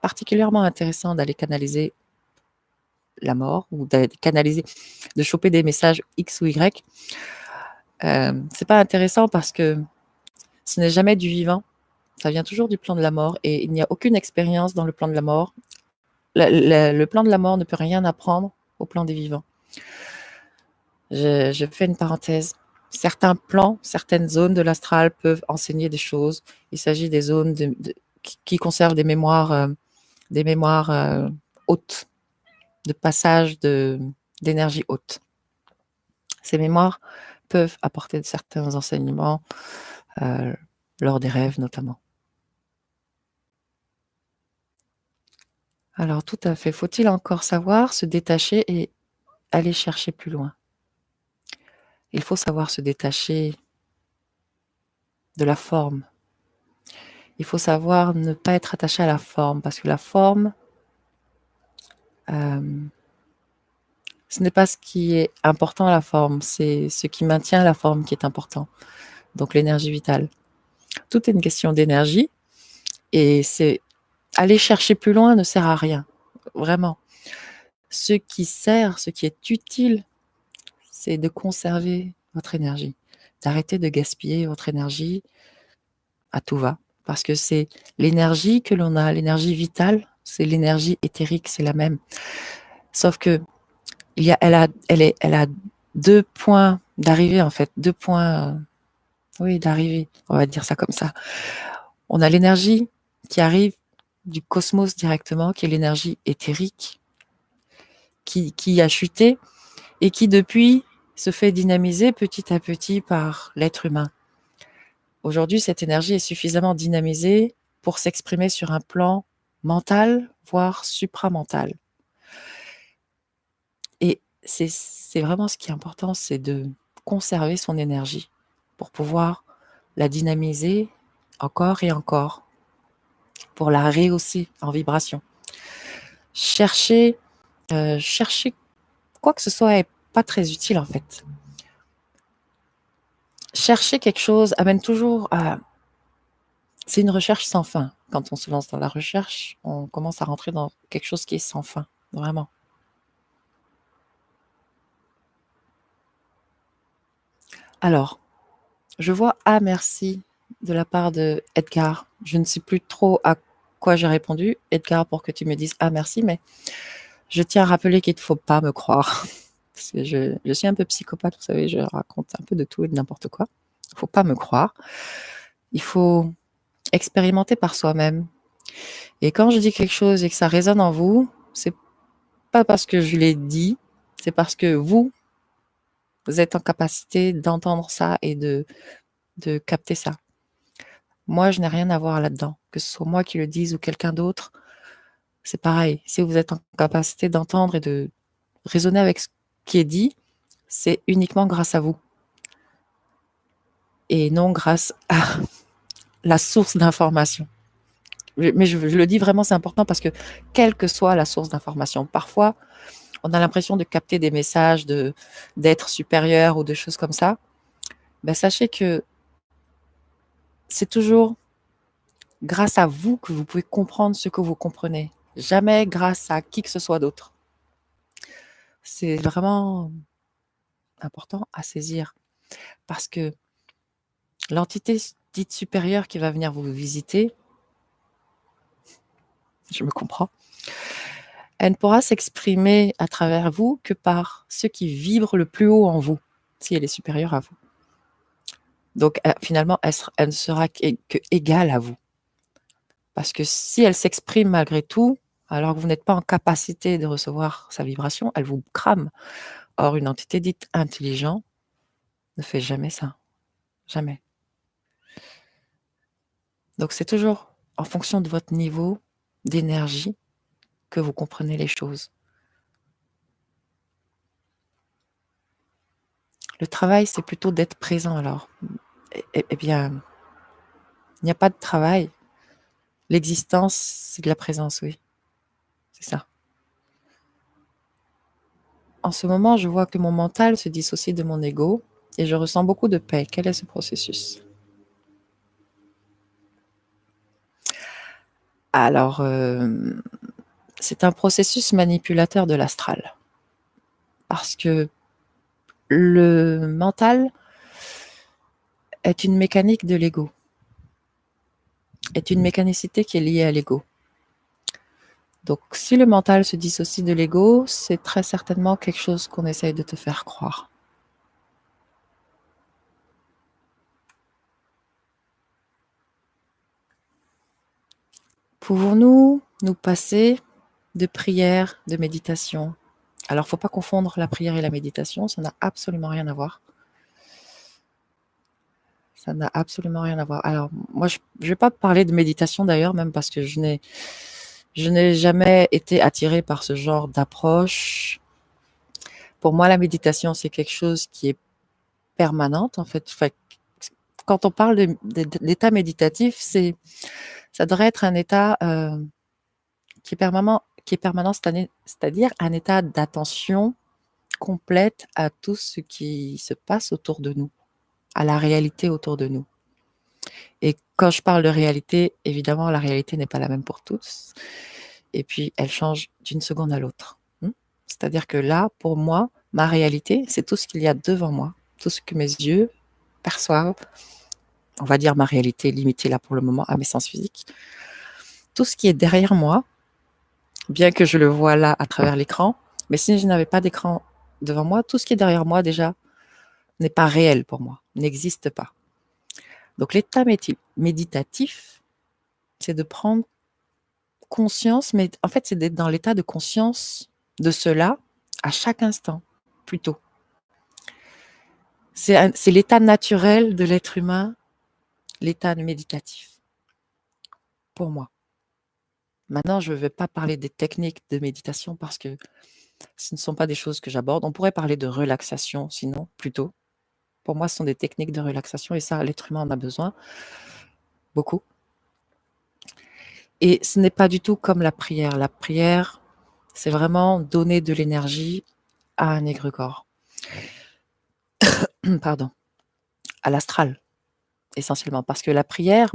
particulièrement intéressant d'aller canaliser la mort ou d'aller canaliser, de choper des messages X ou Y. C'est pas intéressant parce que ce n'est jamais du vivant. Ça vient toujours du plan de la mort et il n'y a aucune expérience dans le plan de la mort. Le plan de la mort ne peut rien apprendre au plan des vivants. Je fais une parenthèse. Certains plans, certaines zones de l'astral peuvent enseigner des choses. Il s'agit des zones qui conservent des mémoires hautes, de passage d'énergie haute. Ces mémoires peuvent apporter certains enseignements lors des rêves notamment. Alors tout à fait, faut-il encore savoir se détacher et aller chercher plus loin? Il faut savoir se détacher de la forme. Il faut savoir ne pas être attaché à la forme, parce que la forme, ce n'est pas ce qui est important, la forme, c'est ce qui maintient la forme qui est important. Donc l'énergie vitale. Tout est une question d'énergie et c'est aller chercher plus loin ne sert à rien, vraiment. Ce qui sert, ce qui est utile, c'est de conserver votre énergie, d'arrêter de gaspiller votre énergie à tout va, parce que c'est l'énergie que l'on a, l'énergie vitale, c'est l'énergie éthérique, c'est la même. Sauf que elle a 2 points d'arrivée en fait, 2 points, oui, d'arrivée, on va dire ça comme ça. On a l'énergie qui arrive du cosmos directement, qui est l'énergie éthérique, qui a chuté et qui depuis se fait dynamiser petit à petit par l'être humain. Aujourd'hui, cette énergie est suffisamment dynamisée pour s'exprimer sur un plan mental, voire supramental. Et c'est vraiment ce qui est important, c'est de conserver son énergie pour pouvoir la dynamiser encore et encore, pour la rehausser en vibration. Chercher quoi que ce soit est pas très utile en fait. Chercher quelque chose amène toujours à... C'est une recherche sans fin. Quand on se lance dans la recherche, on commence à rentrer dans quelque chose qui est sans fin, vraiment. Alors, je vois « Ah, merci » de la part de Edgar. Je ne sais plus trop à quoi j'ai répondu, Edgar, pour que tu me dises « Ah, merci », mais je tiens à rappeler qu'il ne faut pas me croire. Parce que je suis un peu psychopathe, vous savez, je raconte un peu de tout et de n'importe quoi. Il ne faut pas me croire. Il faut expérimenter par soi-même. Et quand je dis quelque chose et que ça résonne en vous, c'est pas parce que je l'ai dit, c'est parce que vous êtes en capacité d'entendre ça et de capter ça. Moi, je n'ai rien à voir là-dedans. Que ce soit moi qui le dise ou quelqu'un d'autre, c'est pareil. Si vous êtes en capacité d'entendre et de raisonner avec ce qui est dit, c'est uniquement grâce à vous. Et non grâce à la source d'information. Mais je le dis vraiment, c'est important parce que quelle que soit la source d'information, parfois, on a l'impression de capter des messages d'être supérieur ou de choses comme ça. Ben, sachez que c'est toujours grâce à vous que vous pouvez comprendre ce que vous comprenez. Jamais grâce à qui que ce soit d'autre. C'est vraiment important à saisir parce que l'entité dite supérieure qui va venir vous visiter, je me comprends, elle ne pourra s'exprimer à travers vous que par ce qui vibre le plus haut en vous, si elle est supérieure à vous. Donc finalement, elle ne sera que égale à vous. Parce que si elle s'exprime malgré tout, alors que vous n'êtes pas en capacité de recevoir sa vibration, elle vous crame. Or, une entité dite intelligente ne fait jamais ça. Jamais. Donc c'est toujours en fonction de votre niveau d'énergie que vous comprenez les choses. Le travail, c'est plutôt d'être présent alors. Eh bien, il n'y a pas de travail. L'existence, c'est de la présence, oui. C'est ça. En ce moment, je vois que mon mental se dissocie de mon ego et je ressens beaucoup de paix. Quel est ce processus? Alors, c'est un processus manipulateur de l'astral. Parce que le mental est une mécanique de l'ego, est une mécanicité qui est liée à l'ego. Donc, si le mental se dissocie de l'ego, c'est très certainement quelque chose qu'on essaye de te faire croire. Pouvons-nous nous passer de prière, de méditation? Alors, il ne faut pas confondre la prière et la méditation, ça n'a absolument rien à voir. Ça n'a absolument rien à voir. Alors, moi, je ne vais pas parler de méditation d'ailleurs, même parce que je n'ai jamais été attirée par ce genre d'approche. Pour moi, la méditation, c'est quelque chose qui est permanente, en fait. Enfin, quand on parle de l'état méditatif, ça devrait être un état qui est permanent, c'est-à-dire un état d'attention complète à tout ce qui se passe autour de nous, à la réalité autour de nous. Et quand je parle de réalité, évidemment, la réalité n'est pas la même pour tous. Et puis, elle change d'une seconde à l'autre. C'est-à-dire que là, pour moi, ma réalité, c'est tout ce qu'il y a devant moi, tout ce que mes yeux perçoivent. On va dire ma réalité limitée là pour le moment à mes sens physiques. Tout ce qui est derrière moi, bien que je le vois là à travers l'écran, mais si je n'avais pas d'écran devant moi, tout ce qui est derrière moi déjà n'est pas réel pour moi, n'existe pas. Donc l'état méditatif, c'est de prendre conscience, mais en fait c'est d'être dans l'état de conscience de cela à chaque instant, plutôt. C'est l'état naturel de l'être humain, l'état méditatif, pour moi. Maintenant, je ne vais pas parler des techniques de méditation parce que ce ne sont pas des choses que j'aborde. On pourrait parler de relaxation, sinon, plutôt. Pour moi, ce sont des techniques de relaxation et ça, l'être humain en a besoin, beaucoup. Et ce n'est pas du tout comme la prière. La prière, c'est vraiment donner de l'énergie à un égrégore. Pardon, à l'astral, essentiellement. Parce que la prière,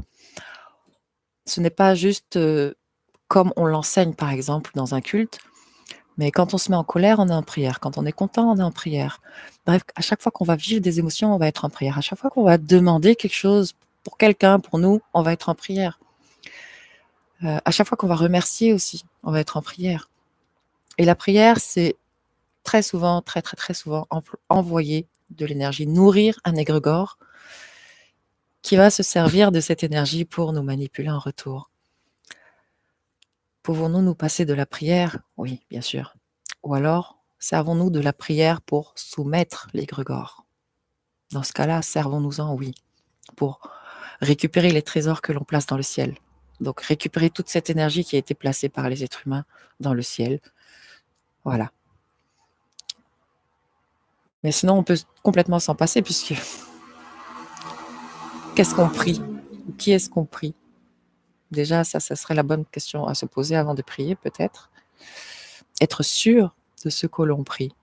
ce n'est pas juste comme on l'enseigne, par exemple, dans un culte, mais quand on se met en colère, on est en prière. Quand on est content, on est en prière. Bref, à chaque fois qu'on va vivre des émotions, on va être en prière. À chaque fois qu'on va demander quelque chose pour quelqu'un, pour nous, on va être en prière. À chaque fois qu'on va remercier aussi, on va être en prière. Et la prière, c'est très souvent, très, très, très souvent, envoyer de l'énergie, nourrir un égrégore qui va se servir de cette énergie pour nous manipuler en retour. Pouvons-nous nous passer de la prière? Oui, bien sûr. Ou alors, servons-nous de la prière pour soumettre l'égrégore? Dans ce cas-là, servons-nous-en, oui, pour récupérer les trésors que l'on place dans le ciel. Donc, récupérer toute cette énergie qui a été placée par les êtres humains dans le ciel. Voilà. Mais sinon, on peut complètement s'en passer puisque qu'est-ce qu'on prie? Qui est-ce qu'on prie? Déjà, ça serait la bonne question à se poser avant de prier, peut-être. Être sûr de ce que l'on prie.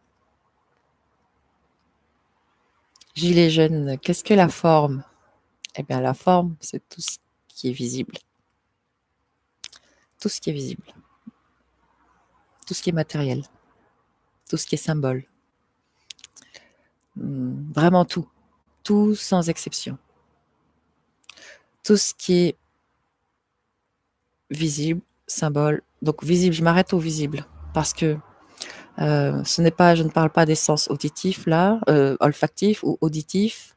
Gilet jaune, qu'est-ce que la forme? Eh bien, la forme, c'est tout ce qui est visible. Tout ce qui est visible. Tout ce qui est matériel. Tout ce qui est symbole. Vraiment tout. Tout sans exception. Tout ce qui est visible, symbole. Donc, visible, je m'arrête au visible parce que je ne parle pas des sens auditifs là, olfactifs ou auditifs,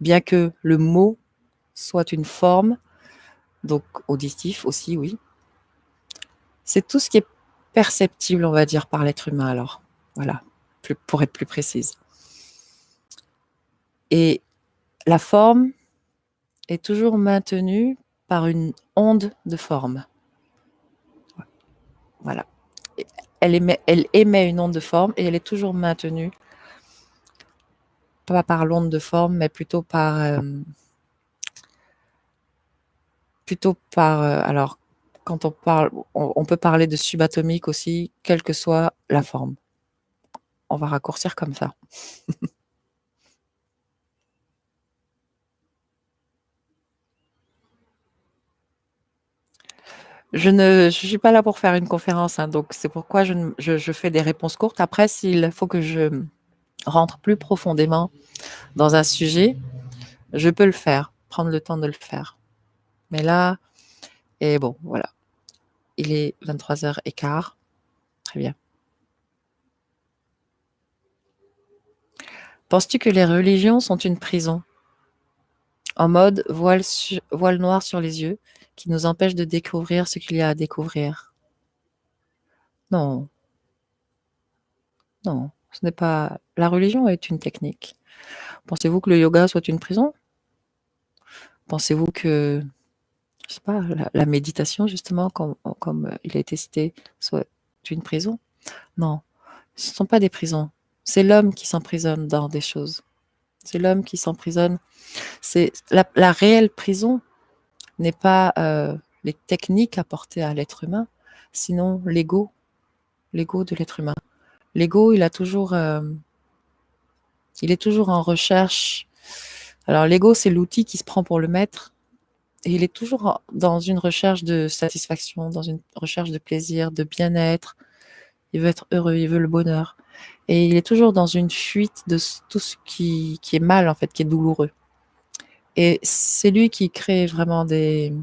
bien que le mot soit une forme, donc auditif aussi, oui. C'est tout ce qui est perceptible, on va dire, par l'être humain alors. Voilà, pour être plus précise. Et la forme est toujours maintenue par une onde de forme. Voilà. Elle émet une onde de forme et elle est toujours maintenue, pas par l'onde de forme, mais alors, quand on peut parler de subatomique aussi, quelle que soit la forme. On va raccourcir comme ça. Je ne suis pas là pour faire une conférence, hein, donc c'est pourquoi je fais des réponses courtes. Après, s'il faut que je rentre plus profondément dans un sujet, je peux le faire, prendre le temps de le faire. Mais là, et bon, voilà. Il est 23h15. Très bien. Penses-tu que les religions sont une prison? En mode voile noir sur les yeux, qui nous empêche de découvrir ce qu'il y a à découvrir. Non, non, ce n'est pas. La religion est une technique. Pensez-vous que le yoga soit une prison? Pensez-vous que, je sais pas, la méditation, justement, comme il a été cité, soit une prison? Non, ce ne sont pas des prisons. C'est l'homme qui s'emprisonne dans des choses. C'est l'homme qui s'emprisonne. C'est la réelle prison n'est pas les techniques apportées à l'être humain, sinon l'ego de l'être humain. L'ego, il est toujours en recherche. Alors l'ego, c'est l'outil qui se prend pour le maître, et il est toujours dans une recherche de satisfaction, dans une recherche de plaisir, de bien-être. Il veut être heureux, il veut le bonheur. Et il est toujours dans une fuite de tout ce qui est mal, en fait, qui est douloureux. Et c'est lui qui crée vraiment des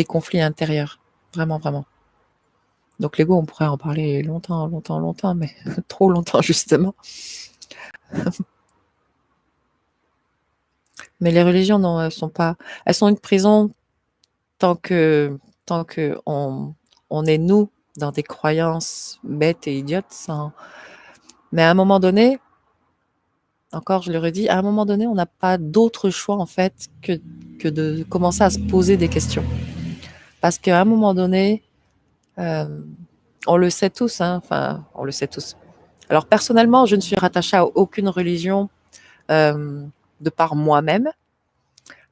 conflits intérieurs. Vraiment, vraiment. Donc l'ego, on pourrait en parler longtemps, longtemps, longtemps, mais trop longtemps, justement. Mais les religions, non, elles sont une prison tant que, on est nous dans des croyances bêtes et idiotes. Mais à un moment donné, encore, je le redis, à un moment donné, on n'a pas d'autre choix, en fait, que de commencer à se poser des questions. Parce qu'à un moment donné, on le sait tous, hein, enfin, on le sait tous. Alors, personnellement, je ne suis rattachée à aucune religion de par moi-même.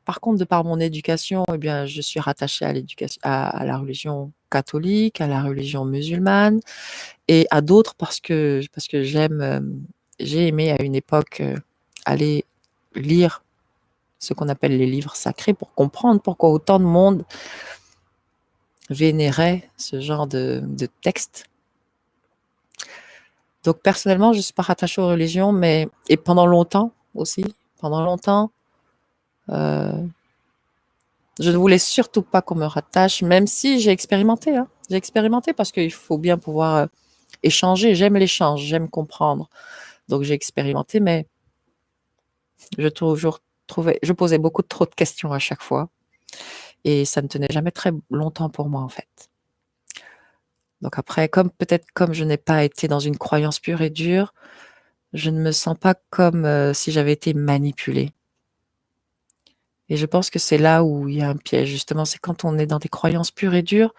Par contre, de par mon éducation, eh bien, je suis rattachée à l'éducation, à la religion catholique, à la religion musulmane et à d'autres parce que j'ai aimé à une époque aller lire ce qu'on appelle les livres sacrés pour comprendre pourquoi autant de monde vénérait ce genre de texte. Donc personnellement, je ne suis pas rattachée aux religions, et pendant longtemps aussi, euh, je ne voulais surtout pas qu'on me rattache, même si j'ai expérimenté. Hein. J'ai expérimenté parce qu'il faut bien pouvoir échanger. J'aime l'échange, j'aime comprendre. Donc j'ai expérimenté, mais je posais beaucoup trop de questions à chaque fois. Et ça ne tenait jamais très longtemps pour moi, en fait. Donc après, peut-être comme je n'ai pas été dans une croyance pure et dure, je ne me sens pas comme si j'avais été manipulée. Et je pense que c'est là où il y a un piège, justement, c'est quand on est dans des croyances pures et dures,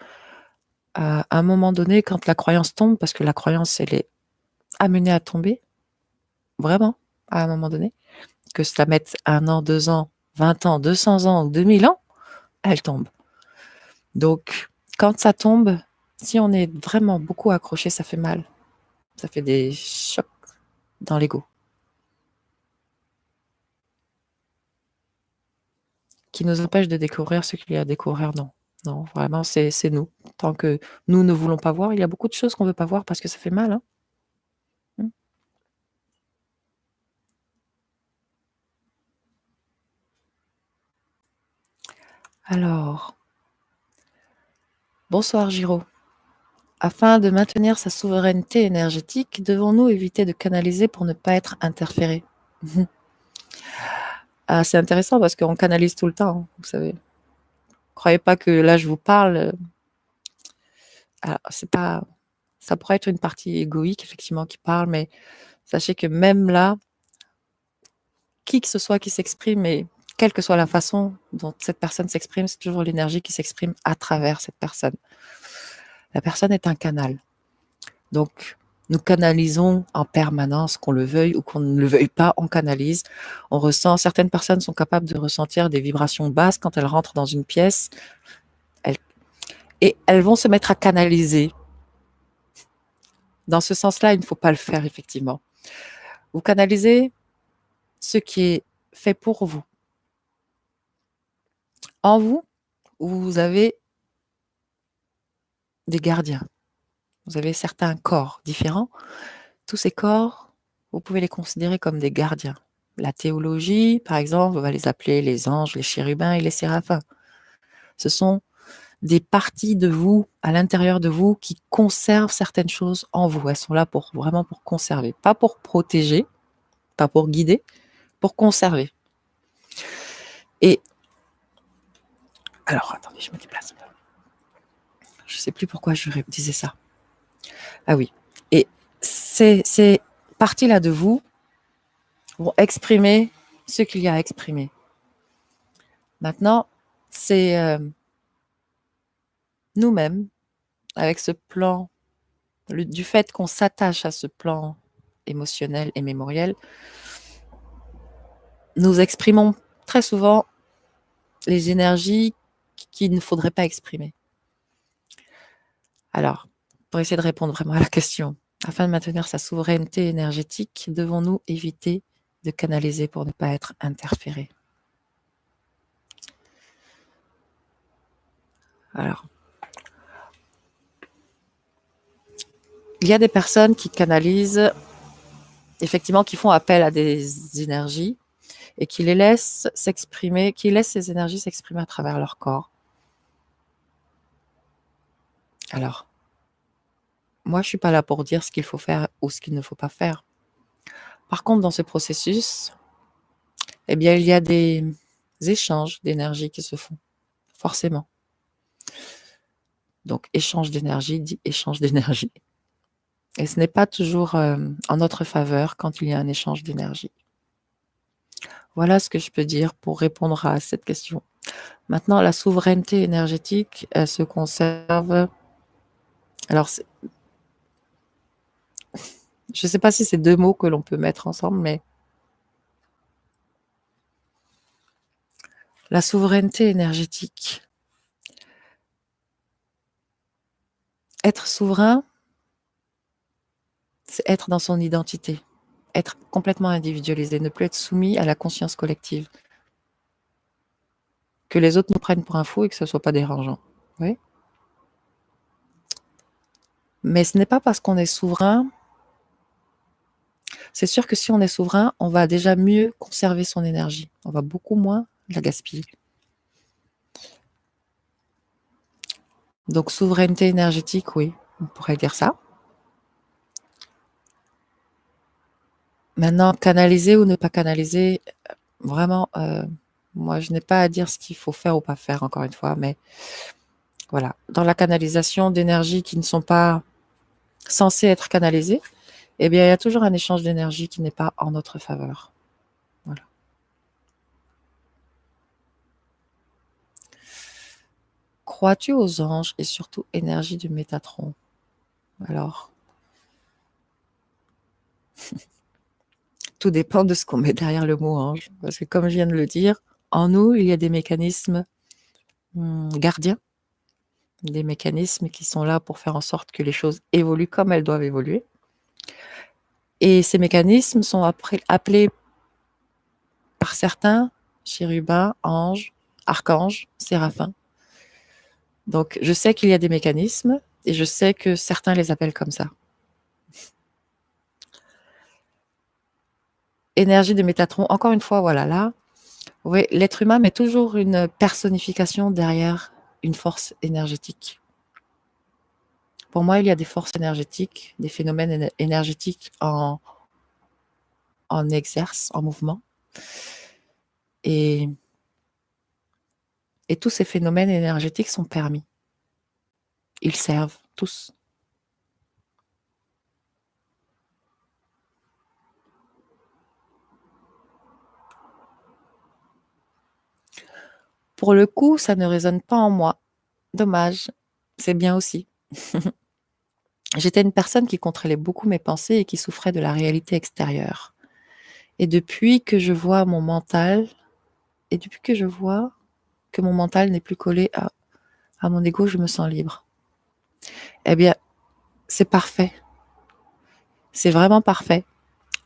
à un moment donné, quand la croyance tombe, parce que la croyance, elle est amenée à tomber, vraiment, à un moment donné, que cela mette 1 an, 2 ans, 20 ans, 200 ans ou 2000 ans, elle tombe. Donc, quand ça tombe, si on est vraiment beaucoup accroché, ça fait mal. Ça fait des chocs dans l'ego qui nous empêchent de découvrir ce qu'il y a à découvrir. Non, non, vraiment, c'est nous. Tant que nous ne voulons pas voir, il y a beaucoup de choses qu'on ne veut pas voir parce que ça fait mal. Hein. Alors, bonsoir Giraud. Afin de maintenir sa souveraineté énergétique, devons-nous éviter de canaliser pour ne pas être interférés? Ah, c'est intéressant parce qu'on canalise tout le temps, hein, vous savez. Croyez pas que là je vous parle. Alors, c'est pas, ça pourrait être une partie égoïque effectivement qui parle, mais sachez que même là, qui que ce soit qui s'exprime, et quelle que soit la façon dont cette personne s'exprime, c'est toujours l'énergie qui s'exprime à travers cette personne. La personne est un canal. Donc, nous canalisons en permanence, qu'on le veuille ou qu'on ne le veuille pas, on canalise. On ressent, certaines personnes sont capables de ressentir des vibrations basses quand elles rentrent dans une pièce, et elles vont se mettre à canaliser. Dans ce sens-là, il ne faut pas le faire, effectivement. Vous canalisez ce qui est fait pour vous. En vous, vous avez des gardiens. Vous avez certains corps différents. Tous ces corps, vous pouvez les considérer comme des gardiens. La théologie, par exemple, on va les appeler les anges, les chérubins et les séraphins. Ce sont des parties de vous, à l'intérieur de vous, qui conservent certaines choses en vous. Elles sont là vraiment pour conserver, pas pour protéger, pas pour guider, pour conserver. Et alors, attendez, je me déplace. Je ne sais plus pourquoi je disais ça. Ah oui. Et ces parties-là de vous vont exprimer ce qu'il y a à exprimer. Maintenant, c'est nous-mêmes, avec ce plan, du fait qu'on s'attache à ce plan émotionnel et mémoriel, nous exprimons très souvent les énergies qu'il ne faudrait pas exprimer. Alors, pour essayer de répondre vraiment à la question, afin de maintenir sa souveraineté énergétique, devons-nous éviter de canaliser pour ne pas être interférés? Alors, il y a des personnes qui canalisent, effectivement, qui font appel à des énergies et qui les laissent s'exprimer, qui laissent ces énergies s'exprimer à travers leur corps. Alors, moi, je suis pas là pour dire ce qu'il faut faire ou ce qu'il ne faut pas faire. Par contre, dans ce processus, eh bien, il y a des échanges d'énergie qui se font, forcément. Donc, échange d'énergie dit échange d'énergie. Et ce n'est pas toujours en notre faveur quand il y a un échange d'énergie. Voilà ce que je peux dire pour répondre à cette question. Maintenant, la souveraineté énergétique, elle se conserve. Alors, je ne sais pas si c'est deux mots que l'on peut mettre ensemble, mais la souveraineté énergétique. Être souverain, c'est être dans son identité, être complètement individualisé, ne plus être soumis à la conscience collective. Que les autres nous prennent pour un fou et que ce ne soit pas dérangeant. Oui. Mais ce n'est pas parce qu'on est souverain. C'est sûr que si on est souverain, on va déjà mieux conserver son énergie. On va beaucoup moins la gaspiller. Donc, souveraineté énergétique, oui, on pourrait dire ça. Maintenant, canaliser ou ne pas canaliser, vraiment, moi, je n'ai pas à dire ce qu'il faut faire ou pas faire, encore une fois, mais voilà. Dans la canalisation d'énergies qui ne sont pas censées être canalisées, eh bien, il y a toujours un échange d'énergie qui n'est pas en notre faveur. Voilà. Crois-tu aux anges et surtout énergie du Métatron? Alors, tout dépend de ce qu'on met derrière le mot ange. Parce que comme je viens de le dire, en nous, il y a des mécanismes gardiens, des mécanismes qui sont là pour faire en sorte que les choses évoluent comme elles doivent évoluer. Et ces mécanismes sont appelés par certains chérubins, anges, archanges, séraphins. Donc, je sais qu'il y a des mécanismes et je sais que certains les appellent comme ça. Énergie de Métatron, encore une fois, voilà, là, oui, l'être humain met toujours une personnification derrière une force énergétique. Pour moi, il y a des forces énergétiques, des phénomènes énergétiques en exerce, en mouvement. Et tous ces phénomènes énergétiques sont permis. Ils servent tous. Pour le coup, ça ne résonne pas en moi. Dommage, c'est bien aussi. J'étais une personne qui contrôlait beaucoup mes pensées et qui souffrait de la réalité extérieure. Et depuis que je vois mon mental et depuis que je vois que mon mental n'est plus collé à mon ego, je me sens libre. Eh bien, c'est parfait. C'est vraiment parfait.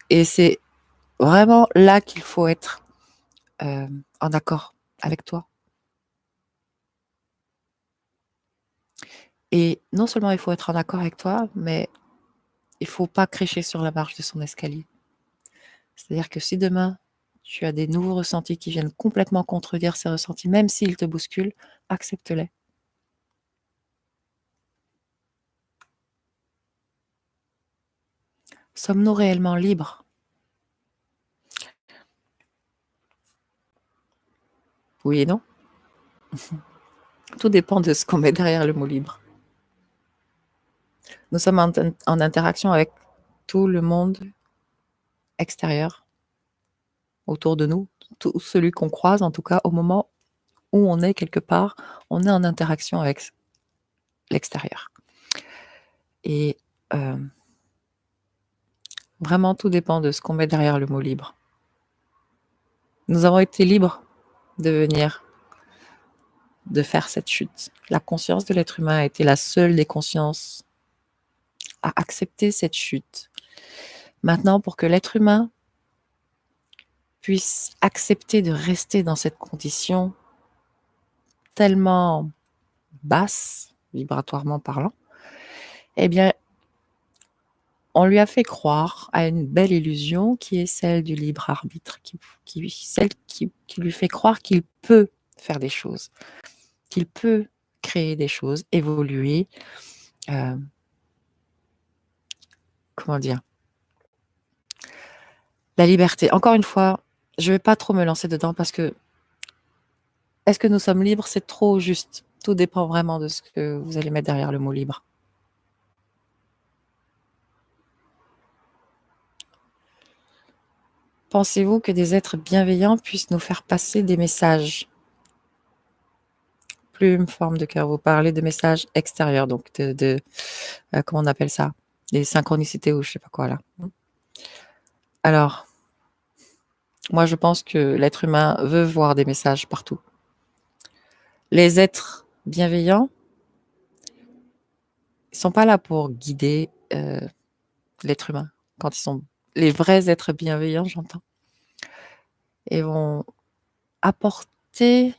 Et c'est vraiment là qu'il faut être en accord avec toi. Et non seulement il faut être en accord avec toi, mais il faut pas crécher sur la marche de son escalier. C'est-à-dire que si demain, tu as des nouveaux ressentis qui viennent complètement contredire ces ressentis, même s'ils te bousculent, accepte-les. Sommes-nous réellement libres? Oui et non. Tout dépend de ce qu'on met derrière le mot libre. Nous sommes en interaction avec tout le monde extérieur autour de nous, tout celui qu'on croise en tout cas au moment où on est quelque part, on est en interaction avec l'extérieur. Et vraiment tout dépend de ce qu'on met derrière le mot libre. Nous avons été libres de venir, de faire cette chute. La conscience de l'être humain a été la seule des consciences à accepter cette chute. Maintenant, pour que l'être humain puisse accepter de rester dans cette condition tellement basse, vibratoirement parlant, eh bien, on lui a fait croire à une belle illusion qui est celle du libre arbitre, celle qui lui fait croire qu'il peut faire des choses, qu'il peut créer des choses, évoluer, comment dire, la liberté. Encore une fois, je ne vais pas trop me lancer dedans parce que est-ce que nous sommes libres? C'est trop juste. Tout dépend vraiment de ce que vous allez mettre derrière le mot libre. Pensez-vous que des êtres bienveillants puissent nous faire passer des messages? Plume, forme de cœur. Vous parlez de messages extérieurs, donc comment on appelle ça? Des synchronicités ou je sais pas quoi là. Alors, moi je pense que l'être humain veut voir des messages partout. Les êtres bienveillants, ils sont pas là pour guider l'être humain. Quand ils sont les vrais êtres bienveillants, j'entends, ils vont apporter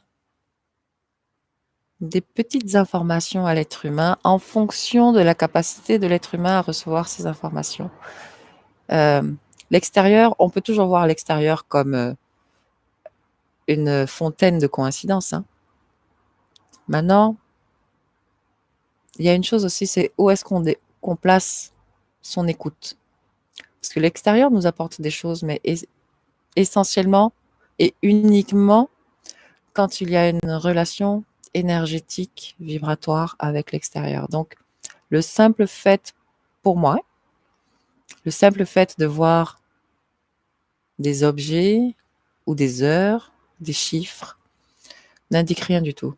des petites informations à l'être humain en fonction de la capacité de l'être humain à recevoir ces informations. L'extérieur, on peut toujours voir l'extérieur comme une fontaine de coïncidences. Hein. Maintenant, il y a une chose aussi, c'est où est-ce qu'on place son écoute. Parce que l'extérieur nous apporte des choses, mais essentiellement et uniquement quand il y a une relation énergétique, vibratoire avec l'extérieur. Donc, le simple fait, pour moi, le simple fait de voir des objets ou des heures, des chiffres, n'indique rien du tout.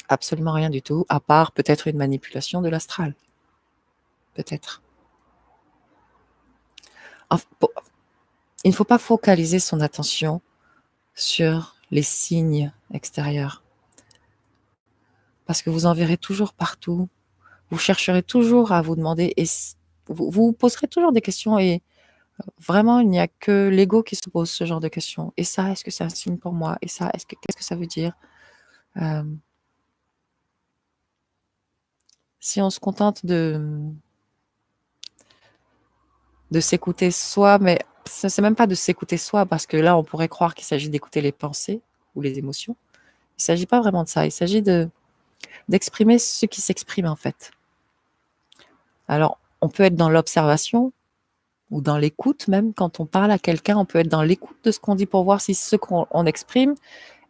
Absolument rien du tout, à part peut-être une manipulation de l'astral. Peut-être. Il ne faut pas focaliser son attention sur les signes extérieurs. Parce que vous en verrez toujours partout. Vous chercherez toujours à vous demander, et vous poserez toujours des questions, et vraiment, il n'y a que l'ego qui se pose ce genre de questions. Et ça, est-ce que c'est un signe pour moi? Et ça, qu'est-ce que ça veut dire? Si on se contente de s'écouter soi, mais c'est même pas de s'écouter soi, parce que là, on pourrait croire qu'il s'agit d'écouter les pensées ou les émotions. Il ne s'agit pas vraiment de ça. Il s'agit d'exprimer ce qui s'exprime, en fait. Alors, on peut être dans l'observation ou dans l'écoute, même quand on parle à quelqu'un, on peut être dans l'écoute de ce qu'on dit pour voir si ce qu'on exprime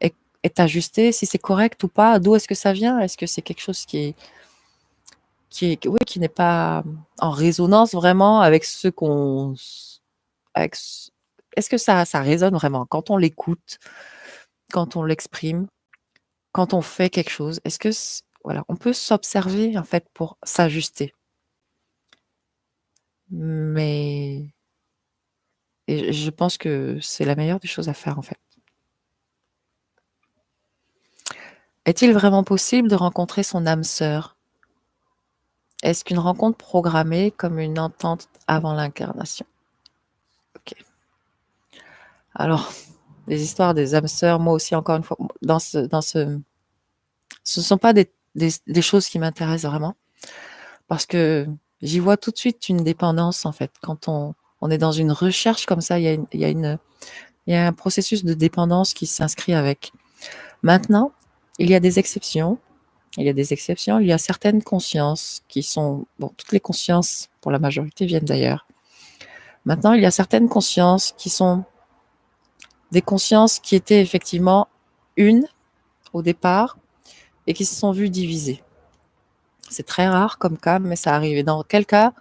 est ajusté, si c'est correct ou pas, d'où est-ce que ça vient, est-ce que c'est quelque chose qui n'est pas en résonance vraiment avec ce qu'on... Est-ce que ça résonne vraiment quand on l'écoute, quand on l'exprime? quand on fait quelque chose, est-ce que voilà, on peut s'observer en fait pour s'ajuster. Mais et je pense que c'est la meilleure des choses à faire en fait. Est-il vraiment possible de rencontrer son âme sœur? Est-ce qu'une rencontre programmée comme une entente avant l'incarnation? Ok. Alors, les histoires des âmes sœurs, moi aussi encore une fois, ce ne sont pas des choses qui m'intéressent vraiment parce que j'y vois tout de suite une dépendance en fait. Quand on est dans une recherche comme ça, il y a un processus de dépendance qui s'inscrit avec. Maintenant, il y a des exceptions. Il y a des exceptions. Il y a certaines consciences qui sont... Bon, toutes les consciences, pour la majorité, viennent d'ailleurs. Maintenant, il y a certaines consciences qui sont des consciences qui étaient effectivement une au départ et qui se sont vues divisées. C'est très rare comme cas, mais ça arrive. Et dans quel cas,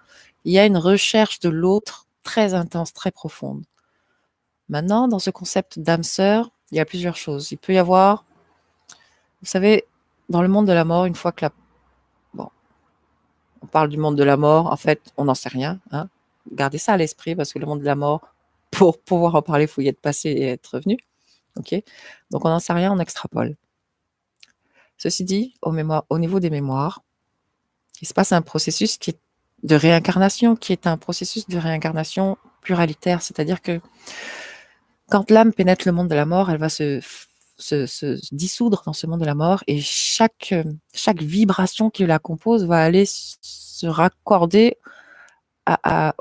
il y a une recherche de l'autre très intense, très profonde. Maintenant, dans ce concept d'âme sœur, il y a plusieurs choses. Il peut y avoir, vous savez, dans le monde de la mort, une fois que bon, on parle du monde de la mort, en fait, on n'en sait rien. Hein. Gardez ça à l'esprit parce que le monde de la mort, pour pouvoir en parler, il faut y être passé et être revenu. Ok. Donc on n'en sait rien, on extrapole. Ceci dit, au niveau des mémoires, il se passe un processus de réincarnation, qui est un processus de réincarnation pluralitaire, c'est-à-dire que quand l'âme pénètre le monde de la mort, elle va se dissoudre dans ce monde de la mort et chaque vibration qui la compose va aller se raccorder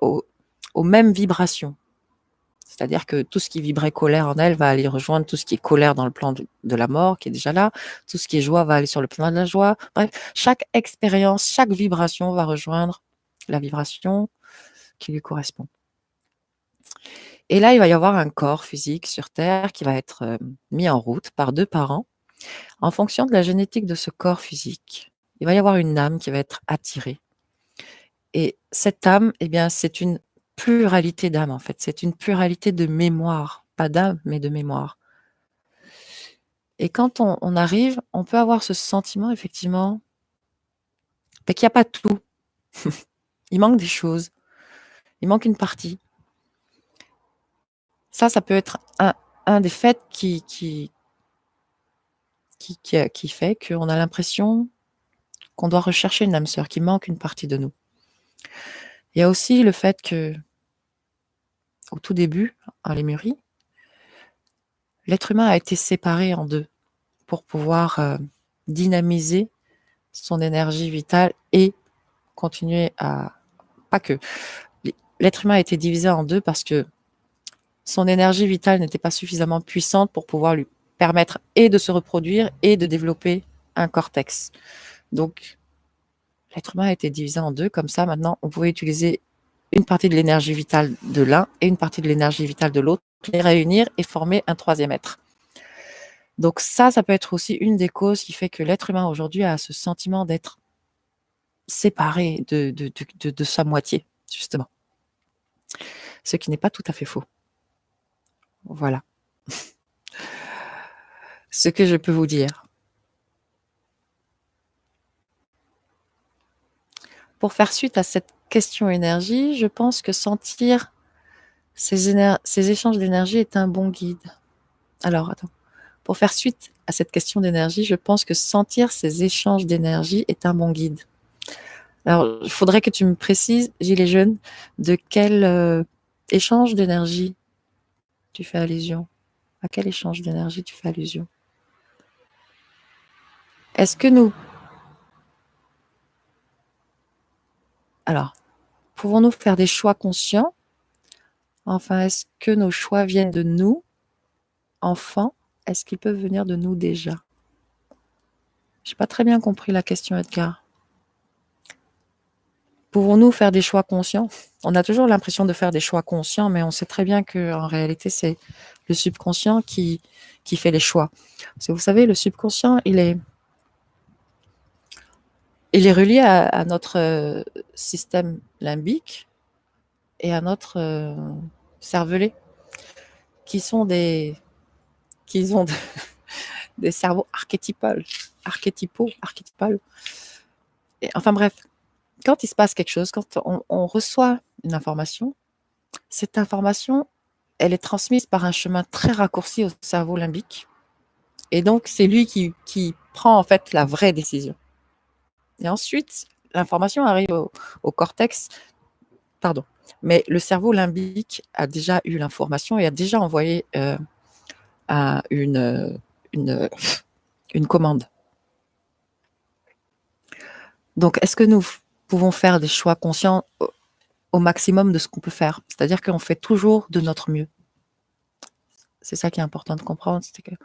aux mêmes vibrations. C'est-à-dire que tout ce qui vibrait colère en elle va aller rejoindre tout ce qui est colère dans le plan de la mort qui est déjà là. Tout ce qui est joie va aller sur le plan de la joie. Bref, chaque expérience, chaque vibration va rejoindre la vibration qui lui correspond. Et là, il va y avoir un corps physique sur Terre qui va être mis en route par 2 parents. En fonction de la génétique de ce corps physique, il va y avoir une âme qui va être attirée. Et cette âme, eh bien, c'est une pluralité d'âmes, en fait. C'est une pluralité de mémoire. Pas d'âme, mais de mémoire. Et quand on arrive, on peut avoir ce sentiment, effectivement, qu'il n'y a pas tout. Il manque des choses. Il manque une partie. Ça peut être un des faits qui fait qu'on a l'impression qu'on doit rechercher une âme sœur, qu'il manque une partie de nous. Il y a aussi le fait que, au tout début, en Lémurie, l'être humain a été séparé en deux pour pouvoir dynamiser son énergie vitale et continuer à... Pas que. L'être humain a été divisé en deux parce que son énergie vitale n'était pas suffisamment puissante pour pouvoir lui permettre et de se reproduire et de développer un cortex. Donc, l'être humain a été divisé en deux. Comme ça, maintenant, on pouvait utiliser une partie de l'énergie vitale de l'un et une partie de l'énergie vitale de l'autre, les réunir et former un troisième être. Donc ça peut être aussi une des causes qui fait que l'être humain aujourd'hui a ce sentiment d'être séparé de sa moitié, justement. Ce qui n'est pas tout à fait faux. Voilà. Ce que je peux vous dire. Pour faire suite à cette question énergie, je pense que sentir ces échanges d'énergie est un bon guide. Alors, attends. Pour faire suite à cette question d'énergie, je pense que sentir ces échanges d'énergie est un bon guide. Alors, il faudrait que tu me précises, Gilets jaunes, de quel échange d'énergie tu fais allusion? À quel échange d'énergie tu fais allusion? Est-ce que nous... Alors, pouvons-nous faire des choix conscients? Enfin, est-ce que nos choix viennent de nous, enfants? Est-ce qu'ils peuvent venir de nous déjà? Je n'ai pas très bien compris la question, Edgar. Pouvons-nous faire des choix conscients? On a toujours l'impression de faire des choix conscients, mais on sait très bien qu'en réalité, c'est le subconscient qui fait les choix. Parce que vous savez, le subconscient, il est relié à notre système limbique et à notre cervelet, qui ont des des cerveaux archétypaux. Et, enfin bref, quand il se passe quelque chose, quand on reçoit une information, cette information, elle est transmise par un chemin très raccourci au cerveau limbique. Et donc, c'est lui qui prend en fait la vraie décision. Et ensuite, l'information arrive au cortex, pardon. Mais le cerveau limbique a déjà eu l'information et a déjà envoyé une commande. Donc, est-ce que nous pouvons faire des choix conscients au maximum de ce qu'on peut faire? C'est-à-dire qu'on fait toujours de notre mieux. C'est ça qui est important de comprendre. C'est que,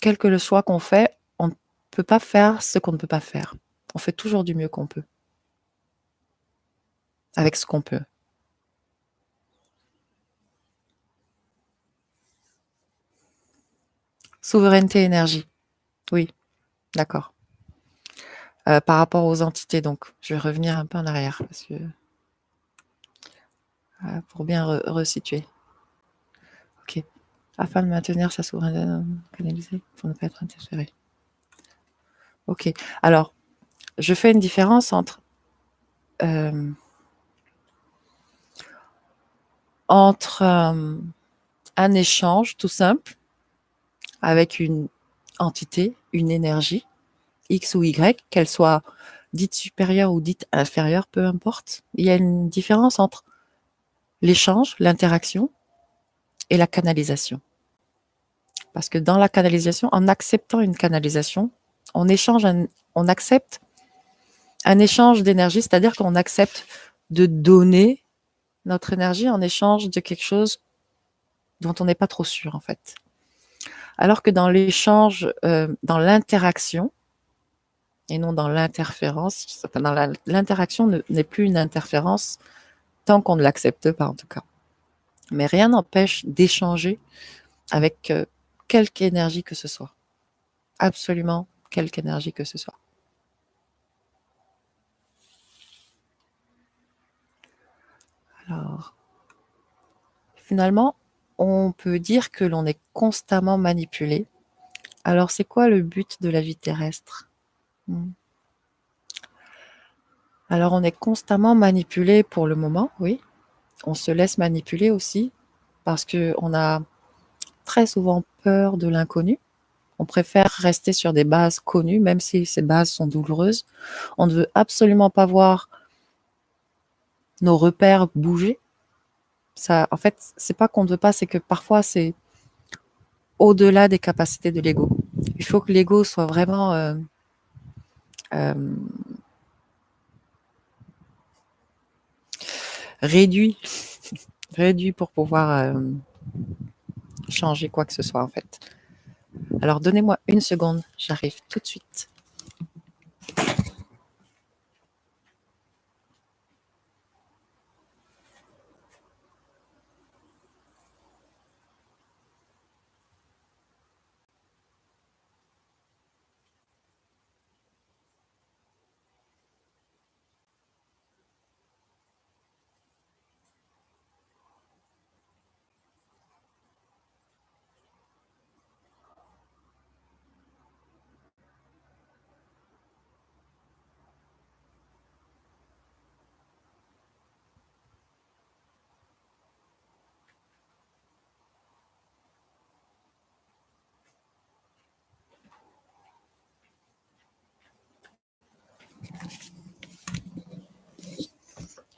quel que le choix qu'on fait, on ne peut pas faire ce qu'on ne peut pas faire. On fait toujours du mieux qu'on peut. Avec ce qu'on peut. Souveraineté énergie. Oui, d'accord. Par rapport aux entités, donc, je vais revenir un peu en arrière parce que pour bien resituer. Ok. Afin de maintenir sa souveraineté canalisée pour ne pas être interféré. Ok. Alors, je fais une différence entre un échange tout simple avec une entité, une énergie, X ou Y, qu'elle soit dite supérieure ou dite inférieure, peu importe. Il y a une différence entre l'échange, l'interaction et la canalisation. Parce que dans la canalisation, en acceptant une canalisation, on accepte un échange d'énergie, c'est-à-dire qu'on accepte de donner notre énergie en échange de quelque chose dont on n'est pas trop sûr, en fait. Alors que dans l'échange, dans l'interaction, et non dans l'interférence, enfin l'interaction n'est plus une interférence tant qu'on ne l'accepte pas, en tout cas. Mais rien n'empêche d'échanger avec quelque énergie que ce soit. Absolument quelque énergie que ce soit. Alors, finalement, on peut dire que l'on est constamment manipulé. Alors, c'est quoi le but de la vie terrestre? Alors, on est constamment manipulé pour le moment, oui. On se laisse manipuler aussi parce qu'on a très souvent peur de l'inconnu. On préfère rester sur des bases connues, même si ces bases sont douloureuses. On ne veut absolument pas voir nos repères bouger. Ça, en fait, c'est pas qu'on ne veut pas, c'est que parfois c'est au-delà des capacités de l'ego. Il faut que l'ego soit vraiment réduit, réduit pour pouvoir changer quoi que ce soit en fait. Alors donnez-moi une seconde, j'arrive tout de suite.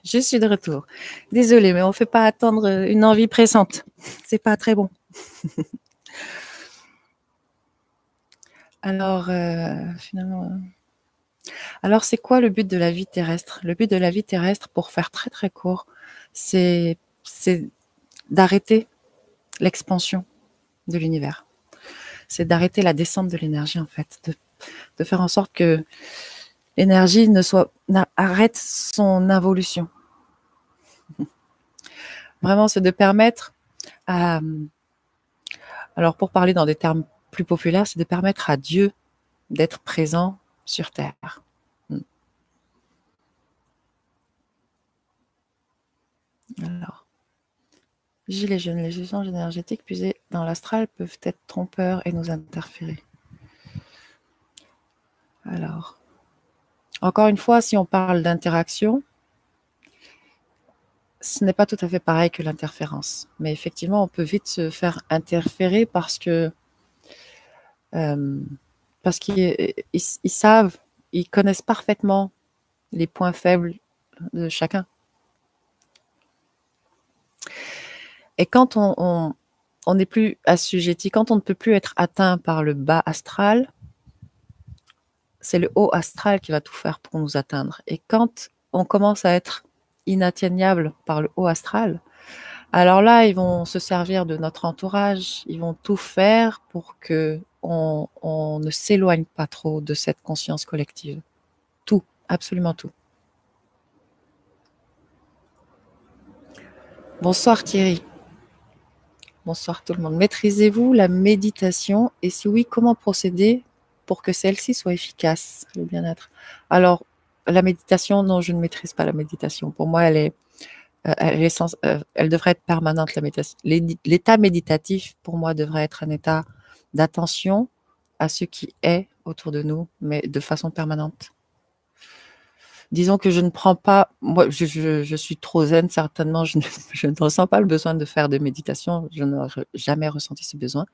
Je suis de retour. Désolée, mais on ne fait pas attendre une envie pressante. C'est pas très bon. Alors, finalement. Alors, c'est quoi le but de la vie terrestre? Le but de la vie terrestre, pour faire très très court, c'est d'arrêter l'expansion de l'univers. C'est d'arrêter la descente de l'énergie, en fait. De faire en sorte que l'énergie arrête son involution. Vraiment, c'est de permettre à. Alors, pour parler dans des termes plus populaires, c'est de permettre à Dieu d'être présent sur Terre. Alors, Gilets jaunes, les échanges énergétiques puisés dans l'astral peuvent être trompeurs et nous interférer. Alors, encore une fois, si on parle d'interaction, ce n'est pas tout à fait pareil que l'interférence. Mais effectivement, on peut vite se faire interférer euh, parce qu'ils savent, ils connaissent parfaitement les points faibles de chacun. Et quand on n'est plus assujetti, quand on ne peut plus être atteint par le bas astral, c'est le haut astral qui va tout faire pour nous atteindre. Et quand on commence à être inatteignable par le haut astral, alors là, ils vont se servir de notre entourage, ils vont tout faire pour que on ne s'éloigne pas trop de cette conscience collective. Tout, absolument tout. Bonsoir Thierry. Bonsoir tout le monde. Maîtrisez-vous la méditation et si oui, comment procéder pour que celle-ci soit efficace, le bien-être? Alors, la méditation, non, je ne maîtrise pas la méditation. Pour moi, elle devrait être permanente, la méditation. L'état méditatif, pour moi, devrait être un état d'attention à ce qui est autour de nous, mais de façon permanente. Disons que je ne prends pas, moi, je suis trop zen, certainement, je ne ressens pas le besoin de faire de méditation, je n'ai jamais ressenti ce besoin,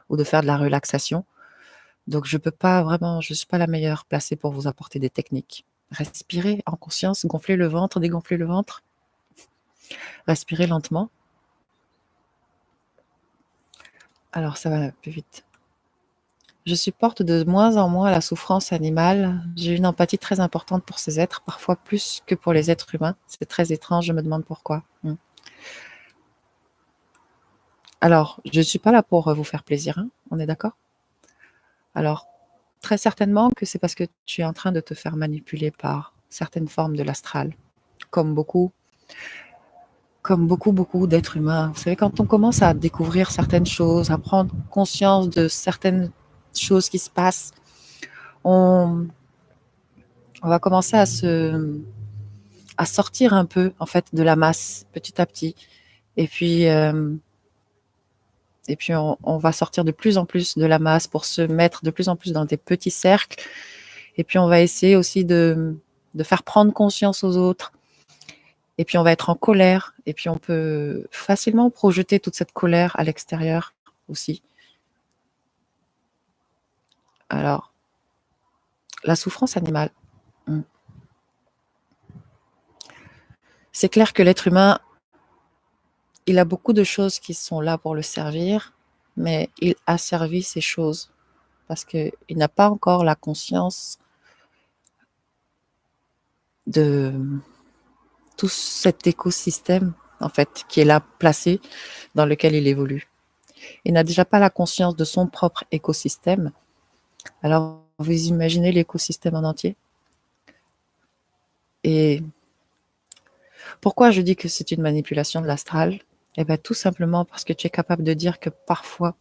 ou de faire de la relaxation. Donc, je peux pas vraiment, je suis pas la meilleure placée pour vous apporter des techniques. Respirez en conscience, gonflez le ventre, dégonflez le ventre, respirez lentement. Alors, ça va plus vite. Je supporte de moins en moins la souffrance animale. J'ai une empathie très importante pour ces êtres, parfois plus que pour les êtres humains. C'est très étrange, je me demande pourquoi. Alors, je ne suis pas là pour vous faire plaisir, hein, on est d'accord? Alors, très certainement que c'est parce que tu es en train de te faire manipuler par certaines formes de l'astral, comme beaucoup d'êtres humains. Vous savez, quand on commence à découvrir certaines choses, à prendre conscience de certaines choses qui se passent, on va commencer à sortir un peu, en fait, de la masse, petit à petit. Et puis, on va sortir de plus en plus de la masse pour se mettre de plus en plus dans des petits cercles. Et puis, on va essayer aussi de faire prendre conscience aux autres. Et puis, on va être en colère. Et puis, on peut facilement projeter toute cette colère à l'extérieur aussi. Alors, la souffrance animale. C'est clair que l'être humain, il a beaucoup de choses qui sont là pour le servir, mais il asservit ces choses parce qu'il n'a pas encore la conscience de tout cet écosystème, en fait, qui est là placé, dans lequel il évolue. Il n'a déjà pas la conscience de son propre écosystème. Alors, vous imaginez l'écosystème en entier. Et pourquoi je dis que c'est une manipulation de l'astral? Eh bien, tout simplement parce que tu es capable de dire que parfois,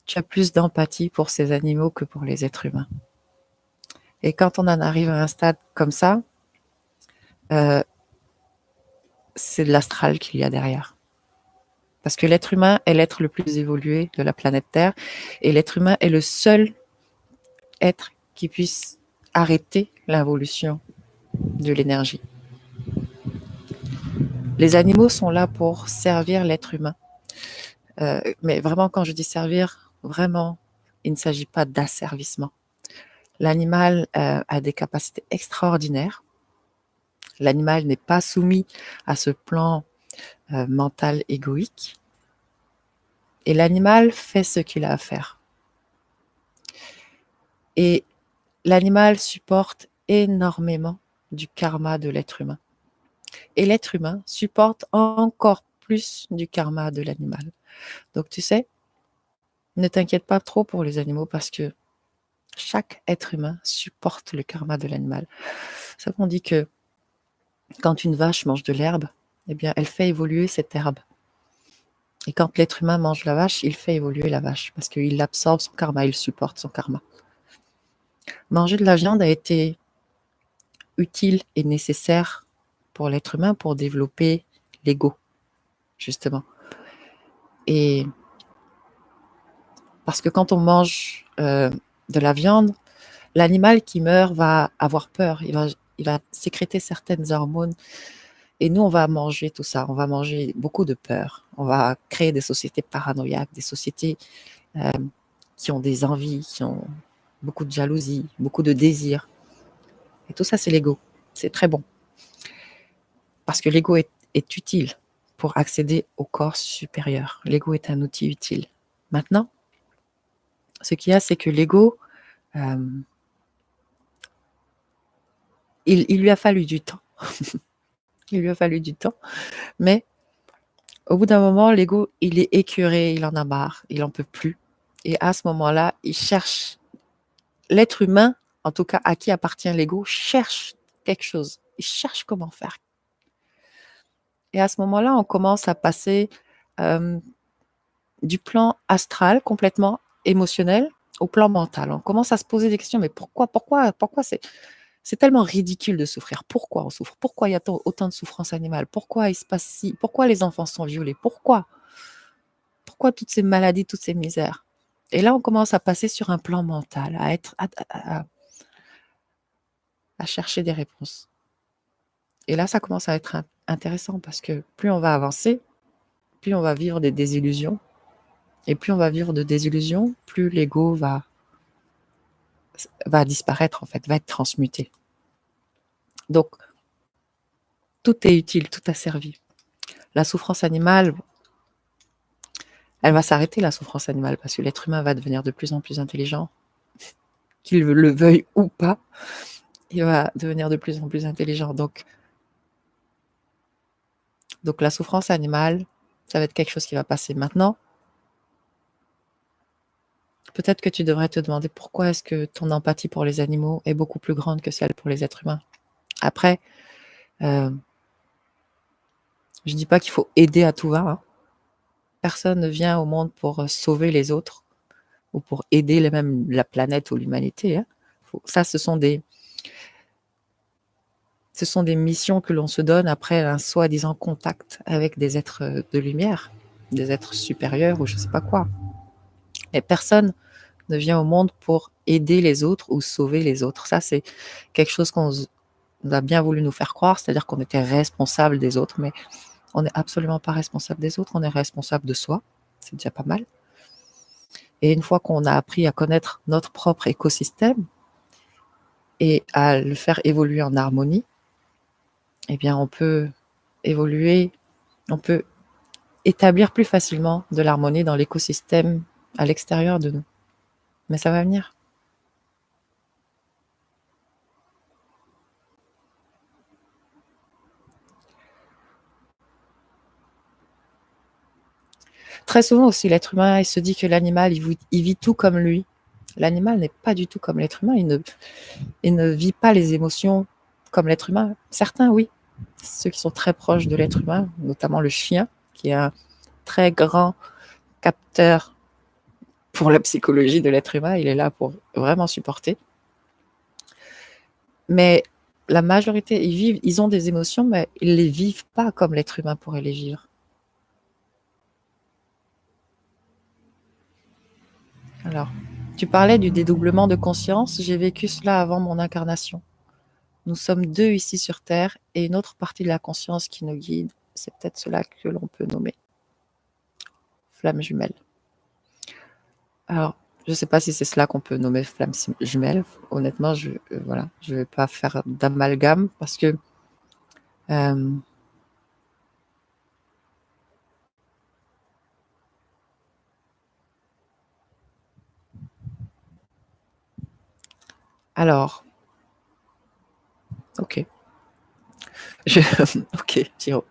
tu as plus d'empathie pour ces animaux que pour les êtres humains. Et quand on en arrive à un stade comme ça, c'est de l'astral qu'il y a derrière. Parce que l'être humain est l'être le plus évolué de la planète Terre et l'être humain est le seul être qui puisse arrêter l'involution de l'énergie. Les animaux sont là pour servir l'être humain. Mais vraiment, quand je dis servir, vraiment, il ne s'agit pas d'asservissement. L'animal a des capacités extraordinaires. L'animal n'est pas soumis à ce plan mental égoïque. Et l'animal fait ce qu'il a à faire. Et l'animal supporte énormément du karma de l'être humain. Et l'être humain supporte encore plus du karma de l'animal. Donc tu sais, ne t'inquiète pas trop pour les animaux parce que chaque être humain supporte le karma de l'animal. Ça on dit que quand une vache mange de l'herbe, eh bien elle fait évoluer cette herbe. Et quand l'être humain mange la vache, il fait évoluer la vache parce qu'il absorbe son karma, il supporte son karma. Manger de la viande a été utile et nécessaire pour l'être humain pour développer l'ego. justement. Et parce que quand on mange de la viande, l'animal qui meurt va avoir peur, il va sécréter certaines hormones. Et nous, on va manger tout ça, on va manger beaucoup de peur. On va créer des sociétés paranoïaques, des sociétés qui ont des envies, qui ont beaucoup de jalousie, beaucoup de désirs. Et tout ça, c'est l'ego. C'est très bon. Parce que l'ego est utile pour accéder au corps supérieur. L'ego est un outil utile. Maintenant, ce qu'il y a, c'est que l'ego, il lui a fallu du temps. Il lui a fallu du temps. Mais au bout d'un moment, l'ego, il est écœuré, il en a marre, il en peut plus. Et à ce moment-là, il cherche, l'être humain, en tout cas à qui appartient l'ego, cherche quelque chose. Il cherche comment faire. Et à ce moment-là, on commence à passer du plan astral, complètement émotionnel, au plan mental. On commence à se poser des questions, mais pourquoi c'est tellement ridicule de souffrir. Pourquoi on souffre? Pourquoi il y a autant de souffrance animale? Pourquoi il se passe si? Pourquoi les enfants sont violés? Pourquoi toutes ces maladies, toutes ces misères? Et là, on commence à passer sur un plan mental, à chercher des réponses. Et là, ça commence à être intéressant parce que plus on va avancer, plus on va vivre des désillusions. Et plus on va vivre de désillusions, plus l'ego va disparaître, en fait, va être transmuté. Donc, tout est utile, tout a servi. La souffrance animale, elle va s'arrêter, la souffrance animale, parce que l'être humain va devenir de plus en plus intelligent, qu'il le veuille ou pas, il va devenir de plus en plus intelligent. Donc la souffrance animale, ça va être quelque chose qui va passer. Maintenant, peut-être que tu devrais te demander pourquoi est-ce que ton empathie pour les animaux est beaucoup plus grande que celle pour les êtres humains. Après, je dis pas qu'il faut aider à tout va. Hein. Personne ne vient au monde pour sauver les autres ou pour aider même la planète ou l'humanité. Hein. Ça, ce sont des missions que l'on se donne après un soi-disant contact avec des êtres de lumière, des êtres supérieurs ou je ne sais pas quoi. Mais personne ne vient au monde pour aider les autres ou sauver les autres. Ça, c'est quelque chose qu'on a bien voulu nous faire croire, c'est-à-dire qu'on était responsable des autres, mais on n'est absolument pas responsable des autres, on est responsable de soi, c'est déjà pas mal. Et une fois qu'on a appris à connaître notre propre écosystème et à le faire évoluer en harmonie, eh bien, on peut évoluer, on peut établir plus facilement de l'harmonie dans l'écosystème à l'extérieur de nous. Mais ça va venir. Très souvent aussi, l'être humain, il se dit que l'animal, il vit tout comme lui. L'animal n'est pas du tout comme l'être humain. Il ne vit pas les émotions comme l'être humain. Certains, oui. Ceux qui sont très proches de l'être humain, notamment le chien, qui est un très grand capteur pour la psychologie de l'être humain. Il est là pour vraiment supporter. Mais la majorité, ils ont des émotions, mais ils ne les vivent pas comme l'être humain pourrait les vivre. Alors, tu parlais du dédoublement de conscience. J'ai vécu cela avant mon incarnation. Nous sommes deux ici sur Terre et une autre partie de la conscience qui nous guide. C'est peut-être cela que l'on peut nommer flamme jumelle. Alors, je ne sais pas si c'est cela qu'on peut nommer flamme jumelle. Honnêtement, je ne vais pas faire d'amalgame parce que alors, ok. Ok, Giro.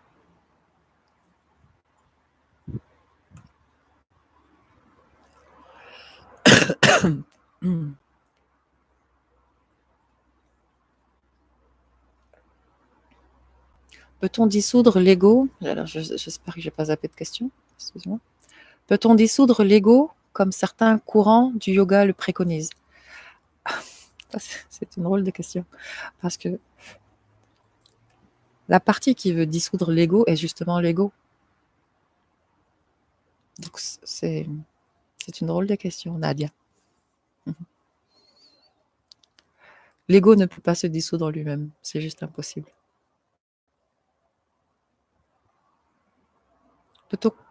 Peut-on dissoudre l'ego? Alors, j'espère que je n'ai pas zappé de question. Excuse-moi. Peut-on dissoudre l'ego comme certains courants du yoga le préconisent? C'est une drôle de question. Parce que la partie qui veut dissoudre l'ego est justement l'ego. Donc c'est une drôle de question, Nadia. L'ego ne peut pas se dissoudre lui-même, c'est juste impossible.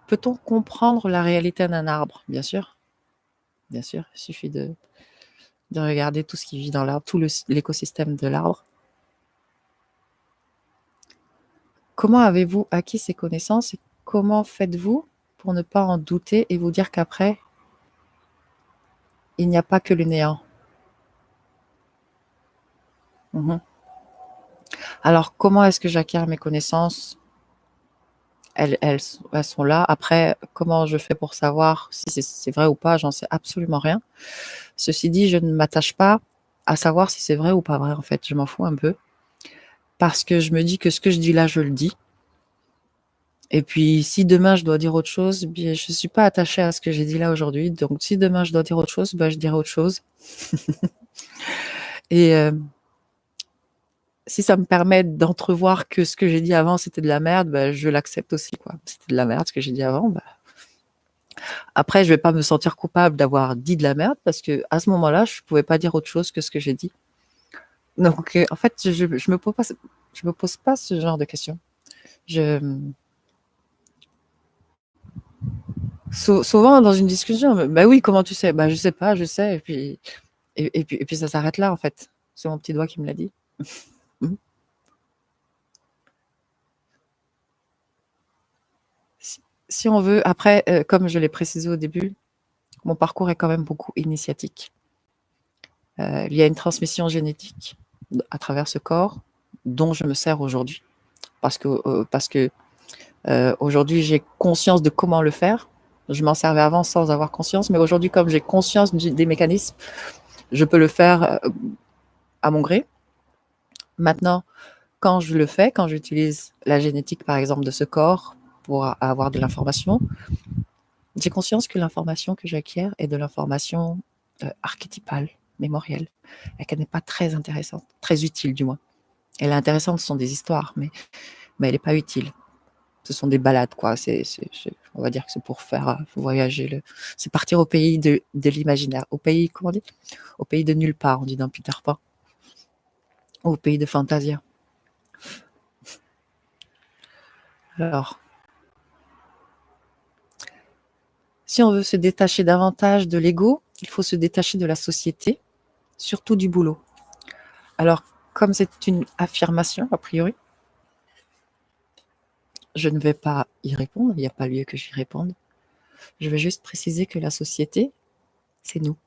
Peut-on comprendre la réalité d'un arbre? Bien sûr, bien sûr. Il suffit de regarder tout ce qui vit dans l'arbre, tout l'écosystème de l'arbre. Comment avez-vous acquis ces connaissances et comment faites-vous pour ne pas en douter et vous dire qu'après, il n'y a pas que le néant? Alors, comment est-ce que j'acquiers mes connaissances? Elles sont là. Après, comment je fais pour savoir si c'est vrai ou pas? J'en sais absolument rien. Ceci dit, je ne m'attache pas à savoir si c'est vrai ou pas vrai, en fait. Je m'en fous un peu. Parce que je me dis que ce que je dis là, je le dis. Et puis, si demain je dois dire autre chose, bien, je ne suis pas attachée à ce que j'ai dit là aujourd'hui. Donc, si demain je dois dire autre chose, ben, je dirai autre chose. Et si ça me permet d'entrevoir que ce que j'ai dit avant, c'était de la merde, ben, je l'accepte aussi, quoi. C'était de la merde ce que j'ai dit avant. Ben. Après, je vais pas me sentir coupable d'avoir dit de la merde parce que à ce moment-là, je pouvais pas dire autre chose que ce que j'ai dit. Donc, en fait, je me pose pas ce genre de questions. Souvent dans une discussion, bah oui, comment tu sais? Bah je sais pas, je sais, et puis ça s'arrête là en fait. C'est mon petit doigt qui me l'a dit. Si on veut, après, comme je l'ai précisé au début, mon parcours est quand même beaucoup initiatique. Il y a une transmission génétique à travers ce corps dont je me sers aujourd'hui. Parce que aujourd'hui, j'ai conscience de comment le faire. Je m'en servais avant sans avoir conscience, mais aujourd'hui, comme j'ai conscience des mécanismes, je peux le faire à mon gré. Maintenant, quand je le fais, quand j'utilise la génétique, par exemple, de ce corps pour avoir de l'information, j'ai conscience que l'information que j'acquiers est de l'information archétypale, mémorielle, et qu'elle n'est pas très intéressante, très utile du moins. Elle est intéressante, ce sont des histoires, mais elle n'est pas utile. Ce sont des balades, quoi. On va dire que c'est pour faire voyager. C'est partir au pays de l'imaginaire. Au pays, comment on dit? Au pays de nulle part, on dit dans Peter Pan. Au pays de Fantasia. Alors, si on veut se détacher davantage de l'ego, il faut se détacher de la société, surtout du boulot. Alors, comme c'est une affirmation, a priori, je ne vais pas y répondre, il n'y a pas lieu que j'y réponde. Je vais juste préciser que la société, c'est nous.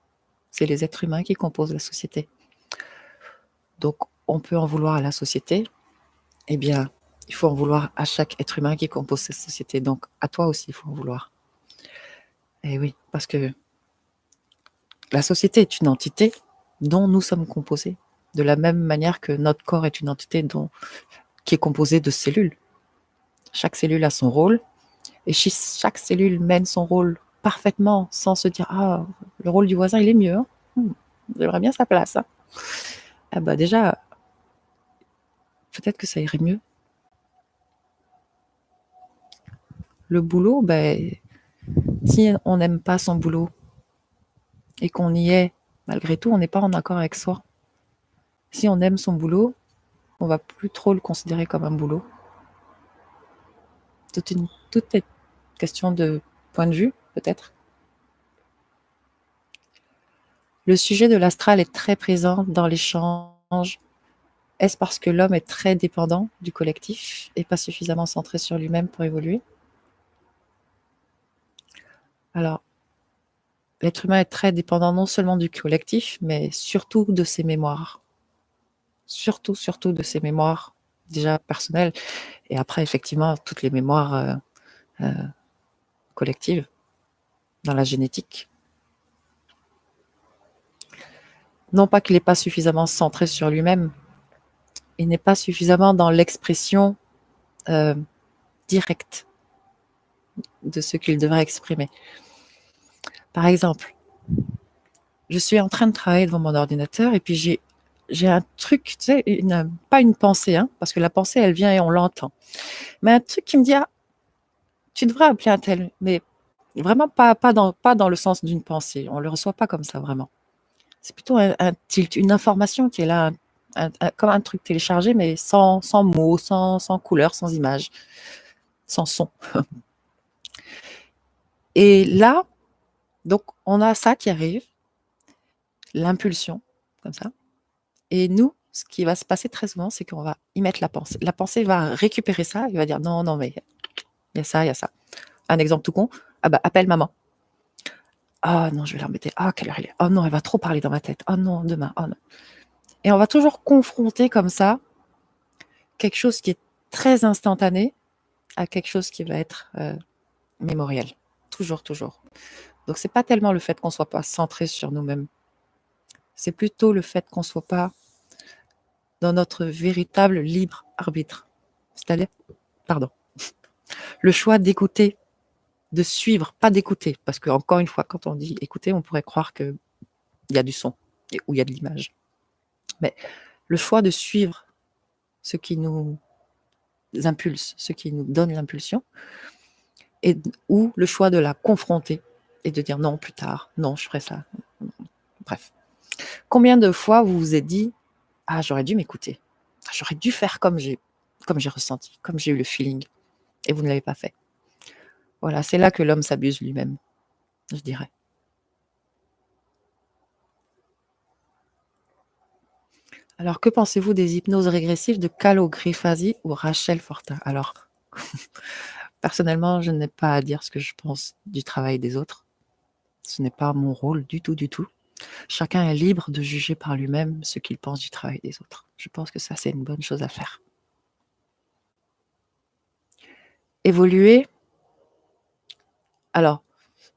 C'est les êtres humains qui composent la société. Donc, on peut en vouloir à la société. Eh bien, il faut en vouloir à chaque être humain qui compose cette société. Donc, à toi aussi, il faut en vouloir. Eh oui, parce que la société est une entité dont nous sommes composés, de la même manière que notre corps est une entité qui est composée de cellules. Chaque cellule a son rôle, et chaque cellule mène son rôle parfaitement, sans se dire « Ah, le rôle du voisin, il est mieux. Hein. J'aimerais bien sa place. Hein. » Ah bah déjà, peut-être que ça irait mieux. Le boulot, ben, si on n'aime pas son boulot et qu'on y est, malgré tout, on n'est pas en accord avec soi. Si on aime son boulot, on va plus trop le considérer comme un boulot. Tout est question de point de vue, peut-être. Le sujet de l'astral est très présent dans l'échange. Est-ce parce que l'homme est très dépendant du collectif et pas suffisamment centré sur lui-même pour évoluer? Alors, l'être humain est très dépendant non seulement du collectif, mais surtout de ses mémoires. Surtout de ses mémoires déjà personnelles. Et après, effectivement, toutes les mémoires collectives dans la génétique. Non pas qu'il n'est pas suffisamment centré sur lui-même, il n'est pas suffisamment dans l'expression directe de ce qu'il devrait exprimer. Par exemple, je suis en train de travailler devant mon ordinateur et puis j'ai un truc, tu sais, pas une pensée, hein, parce que la pensée, elle vient et on l'entend, mais un truc qui me dit « Ah, tu devrais appeler un tel », mais Vraiment pas dans le sens d'une pensée. On ne le reçoit pas comme ça vraiment. C'est plutôt un tilt, une information qui est là, comme un truc téléchargé, mais sans mots, sans couleur, sans image, sans son. Et là, donc, on a ça qui arrive, l'impulsion, comme ça. Et nous, ce qui va se passer très souvent, c'est qu'on va y mettre la pensée. La pensée va récupérer ça, il va dire non, non, mais il y a ça, il y a ça. Un exemple tout con, ah bah, appelle maman. Ah non, je vais l'embêter. Ah, quelle heure il est? Oh non, elle va trop parler dans ma tête. Oh non, demain. Oh non. Et on va toujours confronter comme ça quelque chose qui est très instantané à quelque chose qui va être mémoriel. Toujours, toujours. Donc, c'est pas tellement le fait qu'on soit pas centré sur nous-mêmes. C'est plutôt le fait qu'on soit pas dans notre véritable libre arbitre. C'est-à-dire, pardon, le choix d'écouter, de suivre, pas d'écouter. Parce que, encore une fois, quand on dit écouter, on pourrait croire qu'il y a du son ou il y a de l'image. Mais le choix de suivre ce qui nous impulse, ce qui nous donne l'impulsion, ou le choix de la confronter et de dire non plus tard, non, je ferai ça. Bref. Combien de fois vous vous êtes dit ah, j'aurais dû m'écouter, j'aurais dû faire comme j'ai ressenti, comme j'ai eu le feeling, et vous ne l'avez pas fait. Voilà, c'est là que l'homme s'abuse lui-même, je dirais. Alors, que pensez-vous des hypnoses régressives de Calo Griffasi ou Rachel Fortin? Alors, personnellement, je n'ai pas à dire ce que je pense du travail des autres. Ce n'est pas mon rôle du tout, du tout. Chacun est libre de juger par lui-même ce qu'il pense du travail des autres. Je pense que ça, c'est une bonne chose à faire. Évoluer. Alors,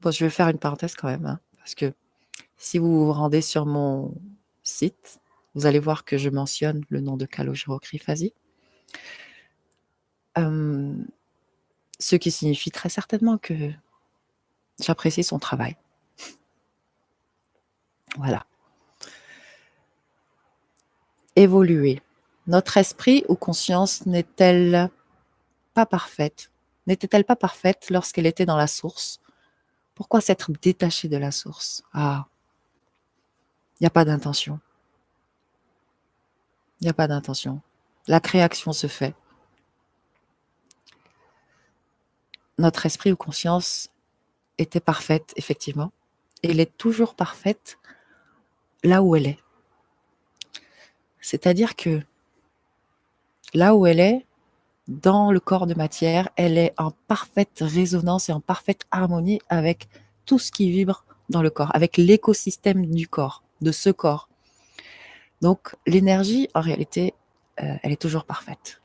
bon, je vais faire une parenthèse quand même, hein, parce que si vous vous rendez sur mon site, vous allez voir que je mentionne le nom de Calogero Griffasi. Ce qui signifie très certainement que j'apprécie son travail. Voilà. Évoluer. Notre esprit ou conscience n'est-elle pas parfaite? N'était-elle pas parfaite lorsqu'elle était dans la source? Pourquoi s'être détaché de la source? Ah, il n'y a pas d'intention. Il n'y a pas d'intention. La création se fait. Notre esprit ou conscience était parfaite, effectivement. Et elle est toujours parfaite là où elle est. C'est-à-dire que là où elle est, dans le corps de matière, elle est en parfaite résonance et en parfaite harmonie avec tout ce qui vibre dans le corps, avec l'écosystème du corps, de ce corps. Donc l'énergie, en réalité, elle est toujours parfaite.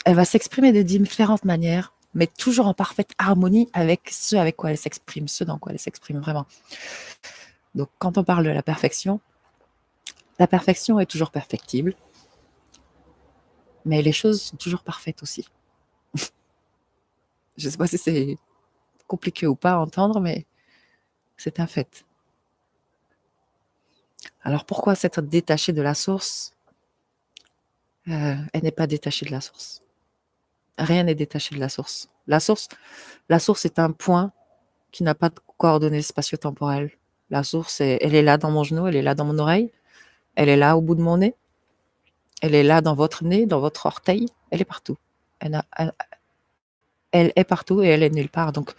Elle va s'exprimer de différentes manières, mais toujours en parfaite harmonie avec ce avec quoi elle s'exprime, ce dans quoi elle s'exprime vraiment. Donc quand on parle de la perfection est toujours perfectible, mais les choses sont toujours parfaites aussi. Je ne sais pas si c'est compliqué ou pas à entendre, mais c'est un fait. Alors pourquoi s'être détaché de la source? Elle n'est pas détachée de la source. Rien n'est détaché de la source. La source est un point qui n'a pas de coordonnées spatio-temporelles. La source, elle est là dans mon genou, elle est là dans mon oreille, elle est là au bout de mon nez, elle est là dans votre nez, dans votre orteil, elle est partout. Elle est partout et elle est nulle part. Donc,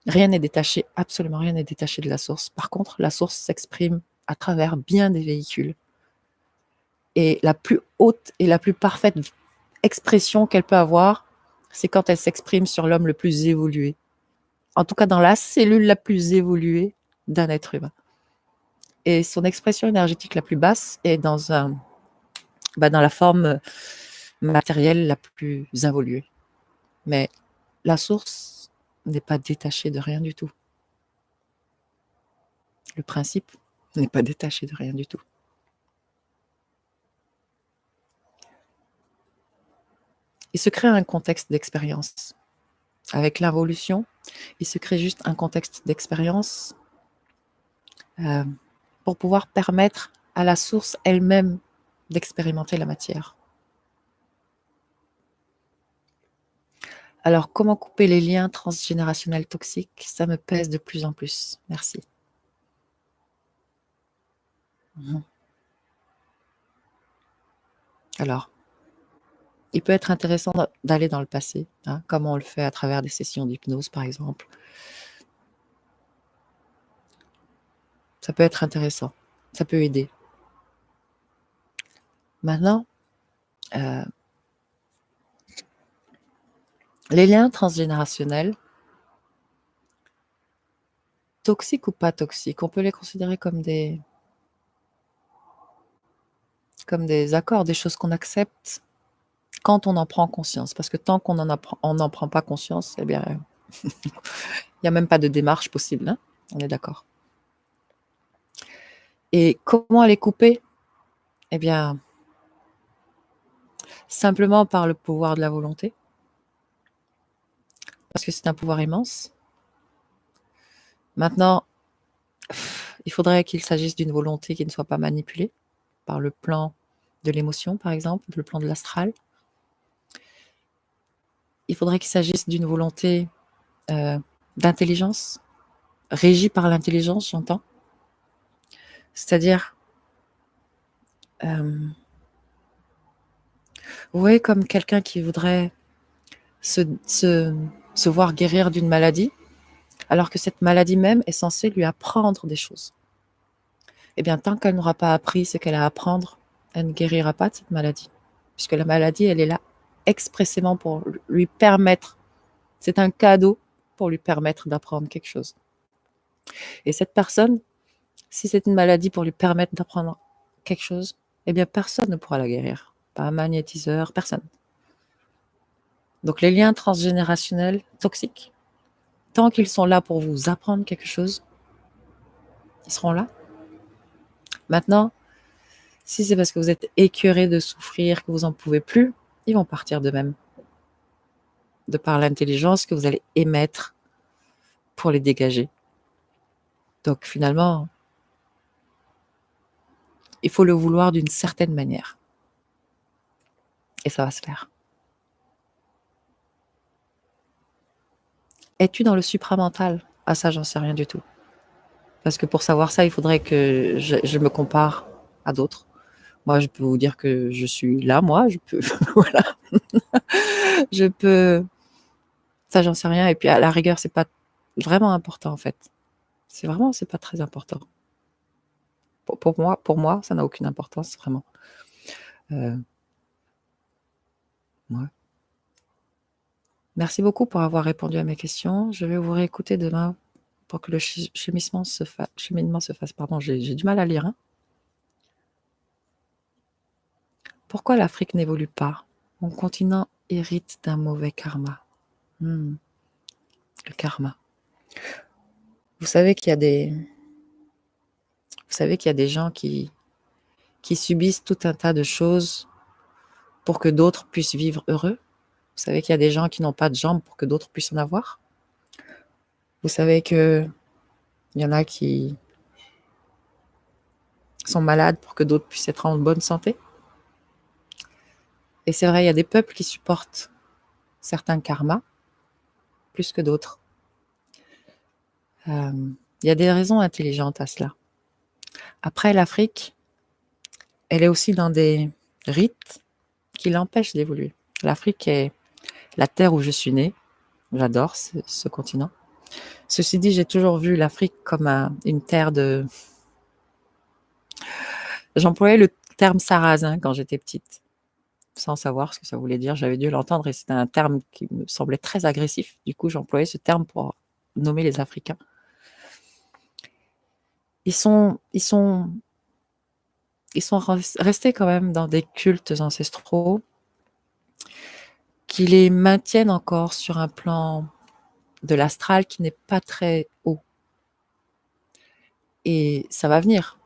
rien n'est détaché, absolument rien n'est détaché de la source. Par contre, la source s'exprime à travers bien des véhicules. Et la plus haute et la plus parfaite expression qu'elle peut avoir, c'est quand elle s'exprime sur l'homme le plus évolué. En tout cas, dans la cellule la plus évoluée d'un être humain. Et son expression énergétique la plus basse est dans la forme matérielle la plus évoluée. Mais la source n'est pas détachée de rien du tout. Le principe n'est pas détaché de rien du tout. Il se crée un contexte d'expérience. Avec l'involution, il se crée juste un contexte d'expérience pour pouvoir permettre à la source elle-même d'expérimenter la matière. Alors, comment couper les liens transgénérationnels toxiques? Ça me pèse de plus en plus. Merci. Mmh. Alors, il peut être intéressant d'aller dans le passé, hein, comme on le fait à travers des sessions d'hypnose, par exemple. Ça peut être intéressant, ça peut aider. Maintenant, les liens transgénérationnels, toxiques ou pas toxiques, on peut les considérer comme des accords, des choses qu'on accepte quand on en prend conscience. Parce que tant qu'on n'en prend pas conscience, eh bien, il n'y a même pas de démarche possible, hein, on est d'accord. Et comment les couper? Eh bien, simplement par le pouvoir de la volonté, parce que c'est un pouvoir immense. Maintenant, il faudrait qu'il s'agisse d'une volonté qui ne soit pas manipulée par le plan de l'émotion, par exemple, le plan de l'astral. Il faudrait qu'il s'agisse d'une volonté d'intelligence, régie par l'intelligence, j'entends. C'est-à-dire, vous voyez, comme quelqu'un qui voudrait se voir guérir d'une maladie, alors que cette maladie même est censée lui apprendre des choses. Eh bien, tant qu'elle n'aura pas appris ce qu'elle a à apprendre, elle ne guérira pas de cette maladie. Puisque la maladie, elle est là expressément pour lui permettre, c'est un cadeau pour lui permettre d'apprendre quelque chose. Et cette personne, si c'est une maladie pour lui permettre d'apprendre quelque chose, eh bien, personne ne pourra la guérir. Pas un magnétiseur, personne. Donc, les liens transgénérationnels toxiques, tant qu'ils sont là pour vous apprendre quelque chose, ils seront là. Maintenant, si c'est parce que vous êtes écœuré de souffrir, que vous n'en pouvez plus, ils vont partir d'eux-mêmes. De par l'intelligence que vous allez émettre pour les dégager. Donc finalement, il faut le vouloir d'une certaine manière. Et ça va se faire. Es-tu dans le supramental? Ah ça, j'en sais rien du tout. Parce que pour savoir ça, il faudrait que je me compare à d'autres. Moi, je peux vous dire que je suis là, moi, je peux, voilà. Je peux, ça, j'en sais rien. Et puis, à la rigueur, c'est pas vraiment important, en fait. C'est pas très important. Pour moi, ça n'a aucune importance, vraiment. Ouais. Merci beaucoup pour avoir répondu à mes questions. Je vais vous réécouter demain pour que le cheminement se fasse. Pardon, j'ai du mal à lire. Hein. Pourquoi l'Afrique n'évolue pas? Mon continent hérite d'un mauvais karma. Le karma. Vous savez qu'il y a des gens qui subissent tout un tas de choses pour que d'autres puissent vivre heureux. Vous savez qu'il y a des gens qui n'ont pas de jambes pour que d'autres puissent en avoir. Vous savez qu'il y en a qui sont malades pour que d'autres puissent être en bonne santé. Et c'est vrai, il y a des peuples qui supportent certains karmas plus que d'autres. Il y a des raisons intelligentes à cela. Après, l'Afrique, elle est aussi dans des rites qui l'empêchent d'évoluer. L'Afrique est la terre où je suis née. J'adore ce continent. Ceci dit, j'ai toujours vu l'Afrique comme une terre de... J'employais le terme sarrasin quand j'étais petite, sans savoir ce que ça voulait dire. J'avais dû l'entendre et c'était un terme qui me semblait très agressif. Du coup, j'employais ce terme pour nommer les Africains. Ils sont restés quand même dans des cultes ancestraux qui les maintiennent encore sur un plan de l'astral qui n'est pas très haut. Et ça va venir.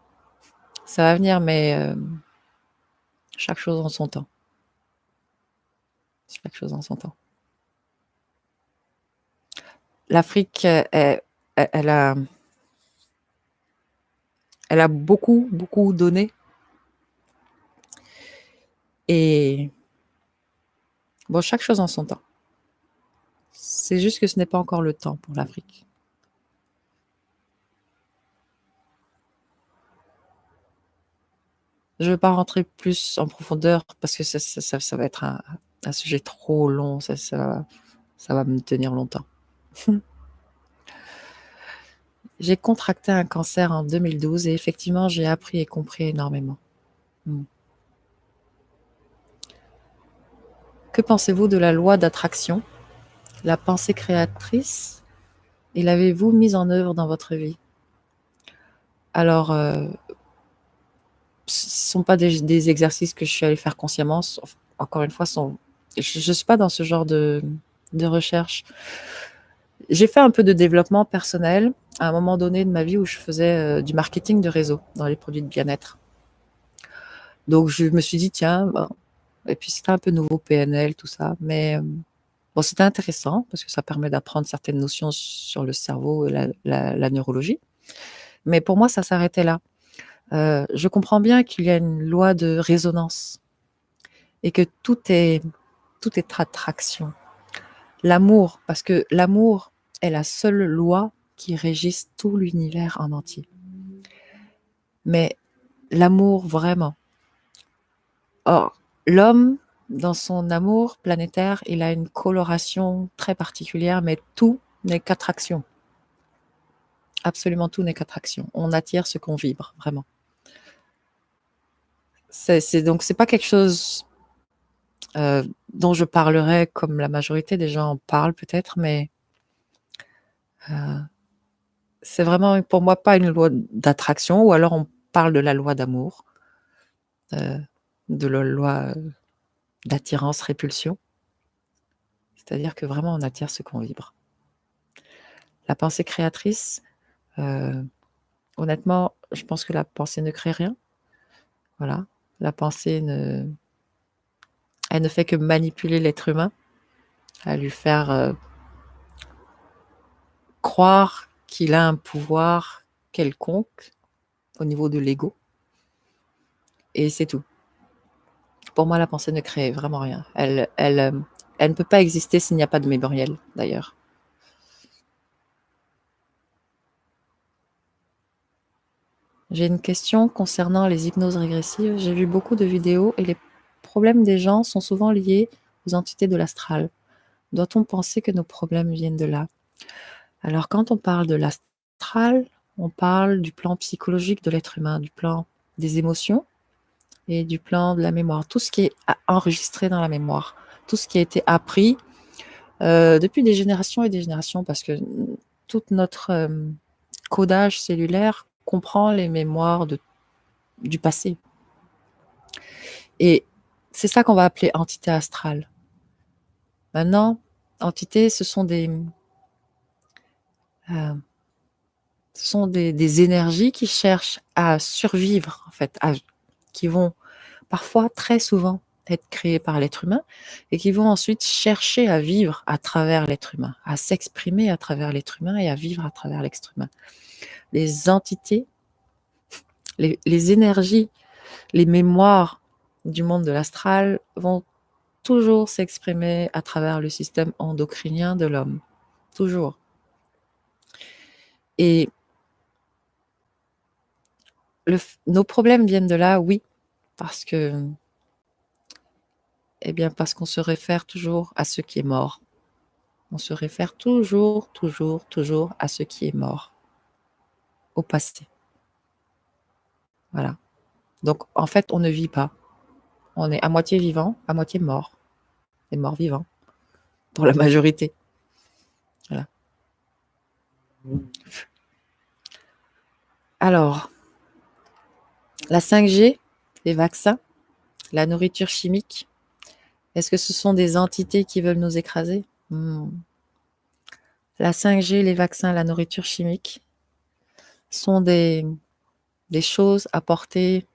Ça va venir, mais chaque chose en son temps. Chaque chose en son temps. L'Afrique, elle a beaucoup, beaucoup donné. Et bon, chaque chose en son temps. C'est juste que ce n'est pas encore le temps pour l'Afrique. Je ne veux pas rentrer plus en profondeur parce que ça va être un sujet trop long, ça va me tenir longtemps. J'ai contracté un cancer en 2012 et effectivement, j'ai appris et compris énormément. Que pensez-vous de la loi d'attraction, la pensée créatrice, et l'avez-vous mise en œuvre dans votre vie? Alors, ce ne sont pas des exercices que je suis allée faire consciemment. Encore une fois, je ne suis pas dans ce genre de recherche. J'ai fait un peu de développement personnel à un moment donné de ma vie où je faisais du marketing de réseau dans les produits de bien-être. Donc, je me suis dit, tiens, bon. Et puis c'était un peu nouveau, PNL, tout ça. Mais bon, c'était intéressant parce que ça permet d'apprendre certaines notions sur le cerveau et la neurologie. Mais pour moi, ça s'arrêtait là. Je comprends bien qu'il y a une loi de résonance et que tout est attraction. L'amour, parce que l'amour est la seule loi qui régisse tout l'univers en entier. Mais l'amour vraiment. Or, l'homme, dans son amour planétaire, il a une coloration très particulière, mais tout n'est qu'attraction. Absolument tout n'est qu'attraction. On attire ce qu'on vibre, vraiment. Donc, c'est pas quelque chose dont je parlerais comme la majorité des gens en parlent peut-être, mais c'est vraiment pour moi pas une loi d'attraction, ou alors on parle de la loi d'amour, de la loi d'attirance-répulsion. C'est-à-dire que vraiment on attire ce qu'on vibre. La pensée créatrice, honnêtement, je pense que la pensée ne crée rien. Voilà. La pensée elle ne fait que manipuler l'être humain, à lui faire croire qu'il a un pouvoir quelconque au niveau de l'ego. Et c'est tout. Pour moi, la pensée ne crée vraiment rien. Elle ne peut pas exister s'il n'y a pas de mémoriel, d'ailleurs. J'ai une question concernant les hypnoses régressives. J'ai vu beaucoup de vidéos et les problèmes des gens sont souvent liés aux entités de l'astral. Doit-on penser que nos problèmes viennent de là? Alors, quand on parle de l'astral, on parle du plan psychologique de l'être humain, du plan des émotions et du plan de la mémoire. Tout ce qui est enregistré dans la mémoire, tout ce qui a été appris depuis des générations et des générations, parce que tout notre codage cellulaire comprend les mémoires du passé. Et c'est ça qu'on va appeler entité astrale. Maintenant, entités, ce sont des énergies qui cherchent à survivre, en fait, qui vont parfois, très souvent, être créées par l'être humain et qui vont ensuite chercher à vivre à travers l'être humain, à s'exprimer à travers l'être humain et à vivre à travers l'être humain. Les entités, les énergies, les mémoires du monde de l'astral vont toujours s'exprimer à travers le système endocrinien de l'homme. Toujours. Et nos problèmes viennent de là, oui, parce qu'on se réfère toujours à ce qui est mort. On se réfère toujours à ce qui est mort, au passé. Voilà. Donc, en fait, on ne vit pas. On est à moitié vivant, à moitié mort. Et mort vivant, pour la majorité. Voilà. Alors, la 5G, les vaccins, la nourriture chimique, est-ce que ce sont des entités qui veulent nous écraser? La 5G, les vaccins, la nourriture chimique sont des choses apportées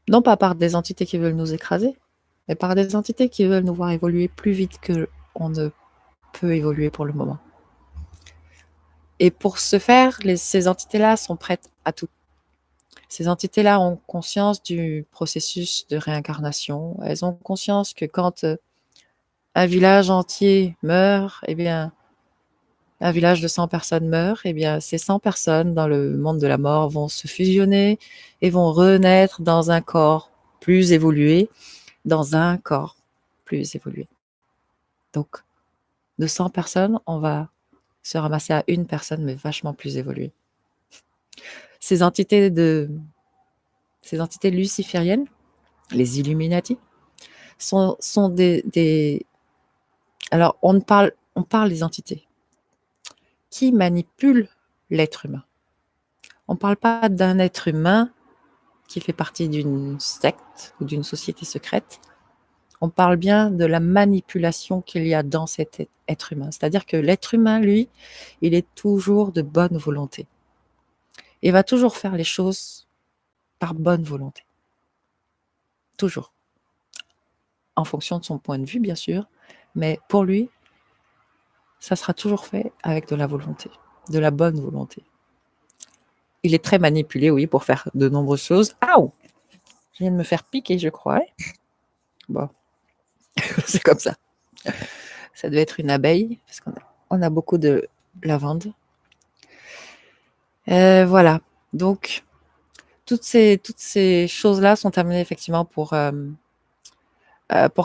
non pas par des entités qui veulent nous écraser, mais par des entités qui veulent nous voir évoluer plus vite qu'on ne peut évoluer pour le moment. Et pour ce faire, ces entités-là sont prêtes à tout. Ces entités-là ont conscience du processus de réincarnation. Elles ont conscience que quand un village entier meurt, eh bien, un village de 100 personnes meurt, eh bien, ces 100 personnes dans le monde de la mort vont se fusionner et vont renaître dans un corps plus évolué, dans un corps plus évolué. Donc, de 100 personnes, on va se ramasser à une personne, mais vachement plus évoluée. Ces entités lucifériennes, les Illuminati, sont des... Alors, on parle des entités qui manipulent l'être humain. On ne parle pas d'un être humain qui fait partie d'une secte ou d'une société secrète. On parle bien de la manipulation qu'il y a dans cet être humain. C'est-à-dire que l'être humain, lui, il est toujours de bonne volonté. Il va toujours faire les choses par bonne volonté. Toujours. En fonction de son point de vue, bien sûr. Mais pour lui, ça sera toujours fait avec de la volonté, de la bonne volonté. Il est très manipulé, oui, pour faire de nombreuses choses. Aouh! Je viens de me faire piquer, je crois. Bon, c'est comme ça. Ça devait être une abeille, parce qu'on a beaucoup de lavande. Voilà. Donc, toutes ces choses-là sont amenées effectivement pour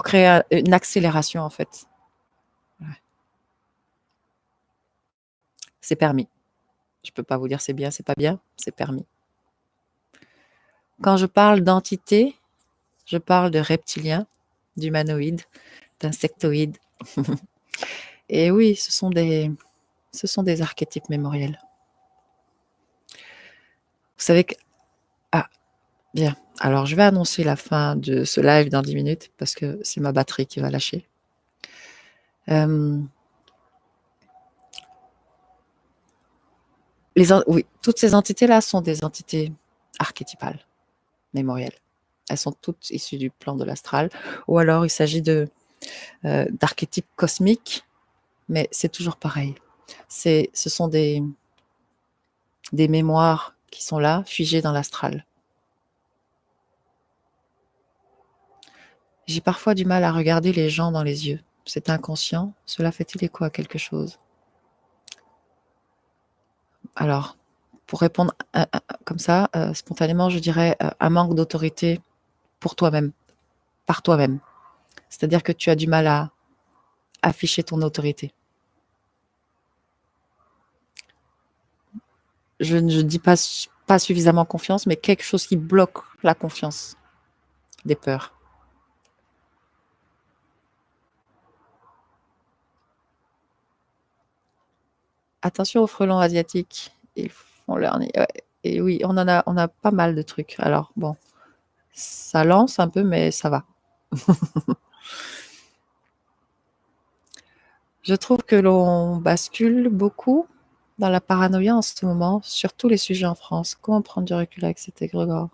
créer une accélération, en fait. Ouais. C'est permis. Je peux pas vous dire c'est bien, c'est pas bien, c'est permis. Quand je parle d'entité, je parle de reptiliens, d'humanoïdes, d'insectoïdes. Et oui, ce sont des archétypes mémoriels. Vous savez que... Ah, bien. Alors, je vais annoncer la fin de ce live dans 10 minutes parce que c'est ma batterie qui va lâcher. Oui, toutes ces entités-là sont des entités archétypales, mémorielles. Elles sont toutes issues du plan de l'astral. Ou alors, il s'agit d'archétypes cosmiques, mais c'est toujours pareil. Ce sont des mémoires qui sont là, figées dans l'astral. J'ai parfois du mal à regarder les gens dans les yeux. C'est inconscient. Cela fait-il écho à quelque chose? Alors, pour répondre comme ça, spontanément, je dirais un manque d'autorité pour toi-même, par toi-même. C'est-à-dire que tu as du mal à afficher ton autorité. Je ne dis pas suffisamment confiance, mais quelque chose qui bloque la confiance, des peurs. Attention aux frelons asiatiques, ils font leur nid. Ouais. Et oui, on a pas mal de trucs. Alors bon, ça lance un peu, mais ça va. Je trouve que l'on bascule beaucoup dans la paranoïa en ce moment, sur tous les sujets en France. Comment prendre du recul avec cet égrégore?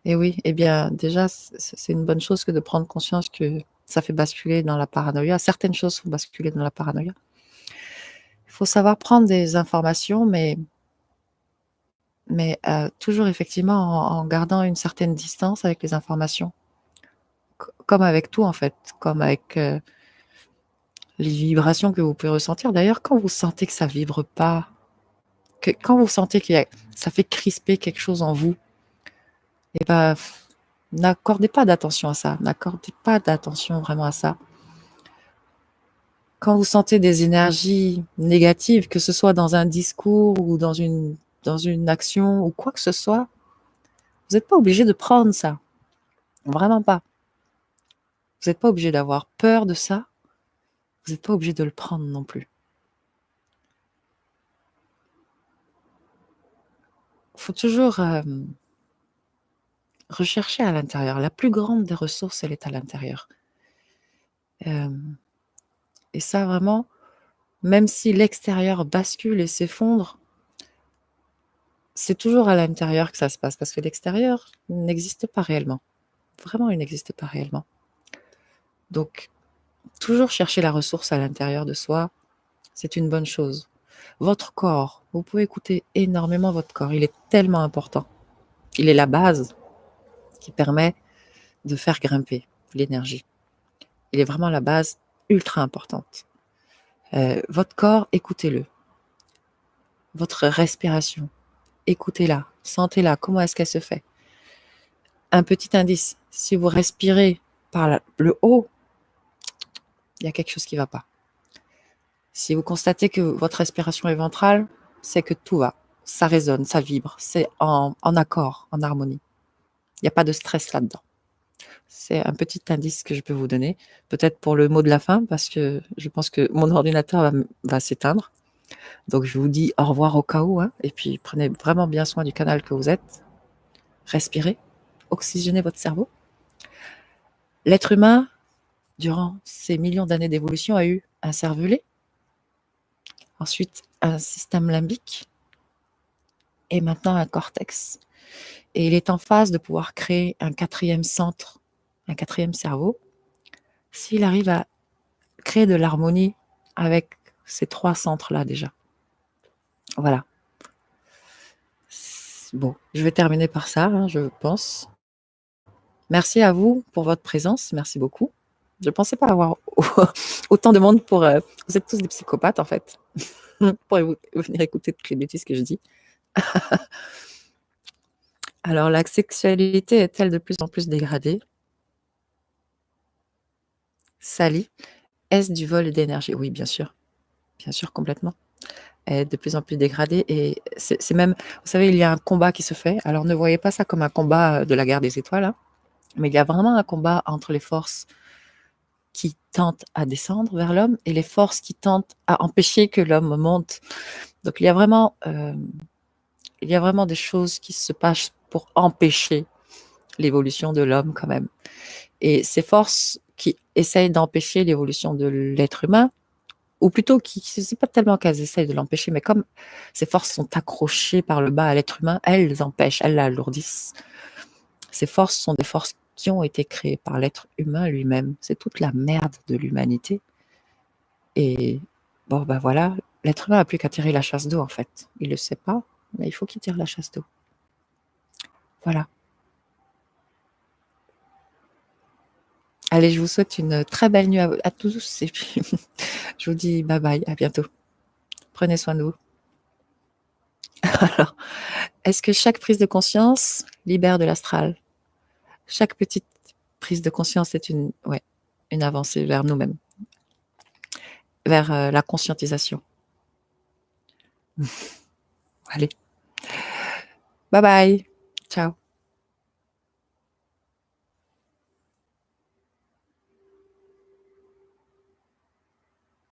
Et oui, eh bien, déjà, c'est une bonne chose que de prendre conscience que ça fait basculer dans la paranoïa. Certaines choses font basculer dans la paranoïa. Il faut savoir prendre des informations, mais toujours effectivement en gardant une certaine distance avec les informations. Comme avec tout, en fait, comme avec les vibrations que vous pouvez ressentir. D'ailleurs, quand vous sentez que ça vibre pas, quand vous sentez que ça fait crisper quelque chose en vous, et ben, n'accordez pas d'attention à ça. N'accordez pas d'attention vraiment à ça. Quand vous sentez des énergies négatives, que ce soit dans un discours ou dans une action ou quoi que ce soit, vous n'êtes pas obligé de prendre ça. Vraiment pas. Vous n'êtes pas obligé d'avoir peur de ça. Vous n'êtes pas obligé de le prendre non plus. Il faut toujours rechercher à l'intérieur. La plus grande des ressources, elle est à l'intérieur. Et ça, vraiment, même si l'extérieur bascule et s'effondre, c'est toujours à l'intérieur que ça se passe, parce que l'extérieur n'existe pas réellement. Vraiment, il n'existe pas réellement. Donc, toujours chercher la ressource à l'intérieur de soi, c'est une bonne chose. Votre corps, vous pouvez écouter énormément votre corps. Il est tellement important. Il est la base qui permet de faire grimper l'énergie. il est vraiment la base ultra importante. Votre corps, écoutez-le. Votre respiration, écoutez-la, sentez-la, comment est-ce qu'elle se fait? Un petit indice, si vous respirez par le haut, il y a quelque chose qui ne va pas. Si vous constatez que votre respiration est ventrale, c'est que tout va. Ça résonne, ça vibre, c'est en accord, en harmonie. Il n'y a pas de stress là-dedans. C'est un petit indice que je peux vous donner, peut-être pour le mot de la fin, parce que je pense que mon ordinateur va s'éteindre. Donc je vous dis au revoir au cas où, hein, et puis prenez vraiment bien soin du canal que vous êtes. Respirez, oxygénez votre cerveau. L'être humain, durant ces millions d'années d'évolution, a eu un cervelet, ensuite un système limbique, et maintenant un cortex. Et il est en phase de pouvoir créer un quatrième centre, un quatrième cerveau, s'il arrive à créer de l'harmonie avec ces trois centres-là déjà. Voilà. Bon, je vais terminer par ça, hein, je pense. Merci à vous pour votre présence, merci beaucoup. Je ne pensais pas avoir autant de monde pour... vous êtes tous des psychopathes, en fait, pour venir écouter toutes les bêtises que je dis. Alors, la sexualité est-elle de plus en plus dégradée? Salie, est-ce du vol d'énergie? Oui, bien sûr, complètement. Elle est de plus en plus dégradée et c'est même, vous savez, il y a un combat qui se fait. Alors, ne voyez pas ça comme un combat de la guerre des étoiles, hein, mais il y a vraiment un combat entre les forces qui tentent à descendre vers l'homme et les forces qui tentent à empêcher que l'homme monte. Donc, il y a vraiment des choses qui se passent pour empêcher l'évolution de l'homme quand même. Et ces forces qui essayent d'empêcher l'évolution de l'être humain, ou plutôt c'est pas tellement qu'elles essayent de l'empêcher, mais comme ces forces sont accrochées par le bas à l'être humain, elles empêchent, elles l'alourdissent. Ces forces sont des forces qui ont été créées par l'être humain lui-même. C'est toute la merde de l'humanité. Et bon, ben voilà, l'être humain n'a plus qu'à tirer la chasse d'eau, en fait. Il ne le sait pas, mais il faut qu'il tire la chasse d'eau. Voilà. Allez, je vous souhaite une très belle nuit à tous et puis je vous dis bye bye, à bientôt. Prenez soin de vous. Alors, est-ce que chaque prise de conscience libère de l'astral? Chaque petite prise de conscience est une avancée vers nous-mêmes, vers la conscientisation. Allez, bye bye, ciao.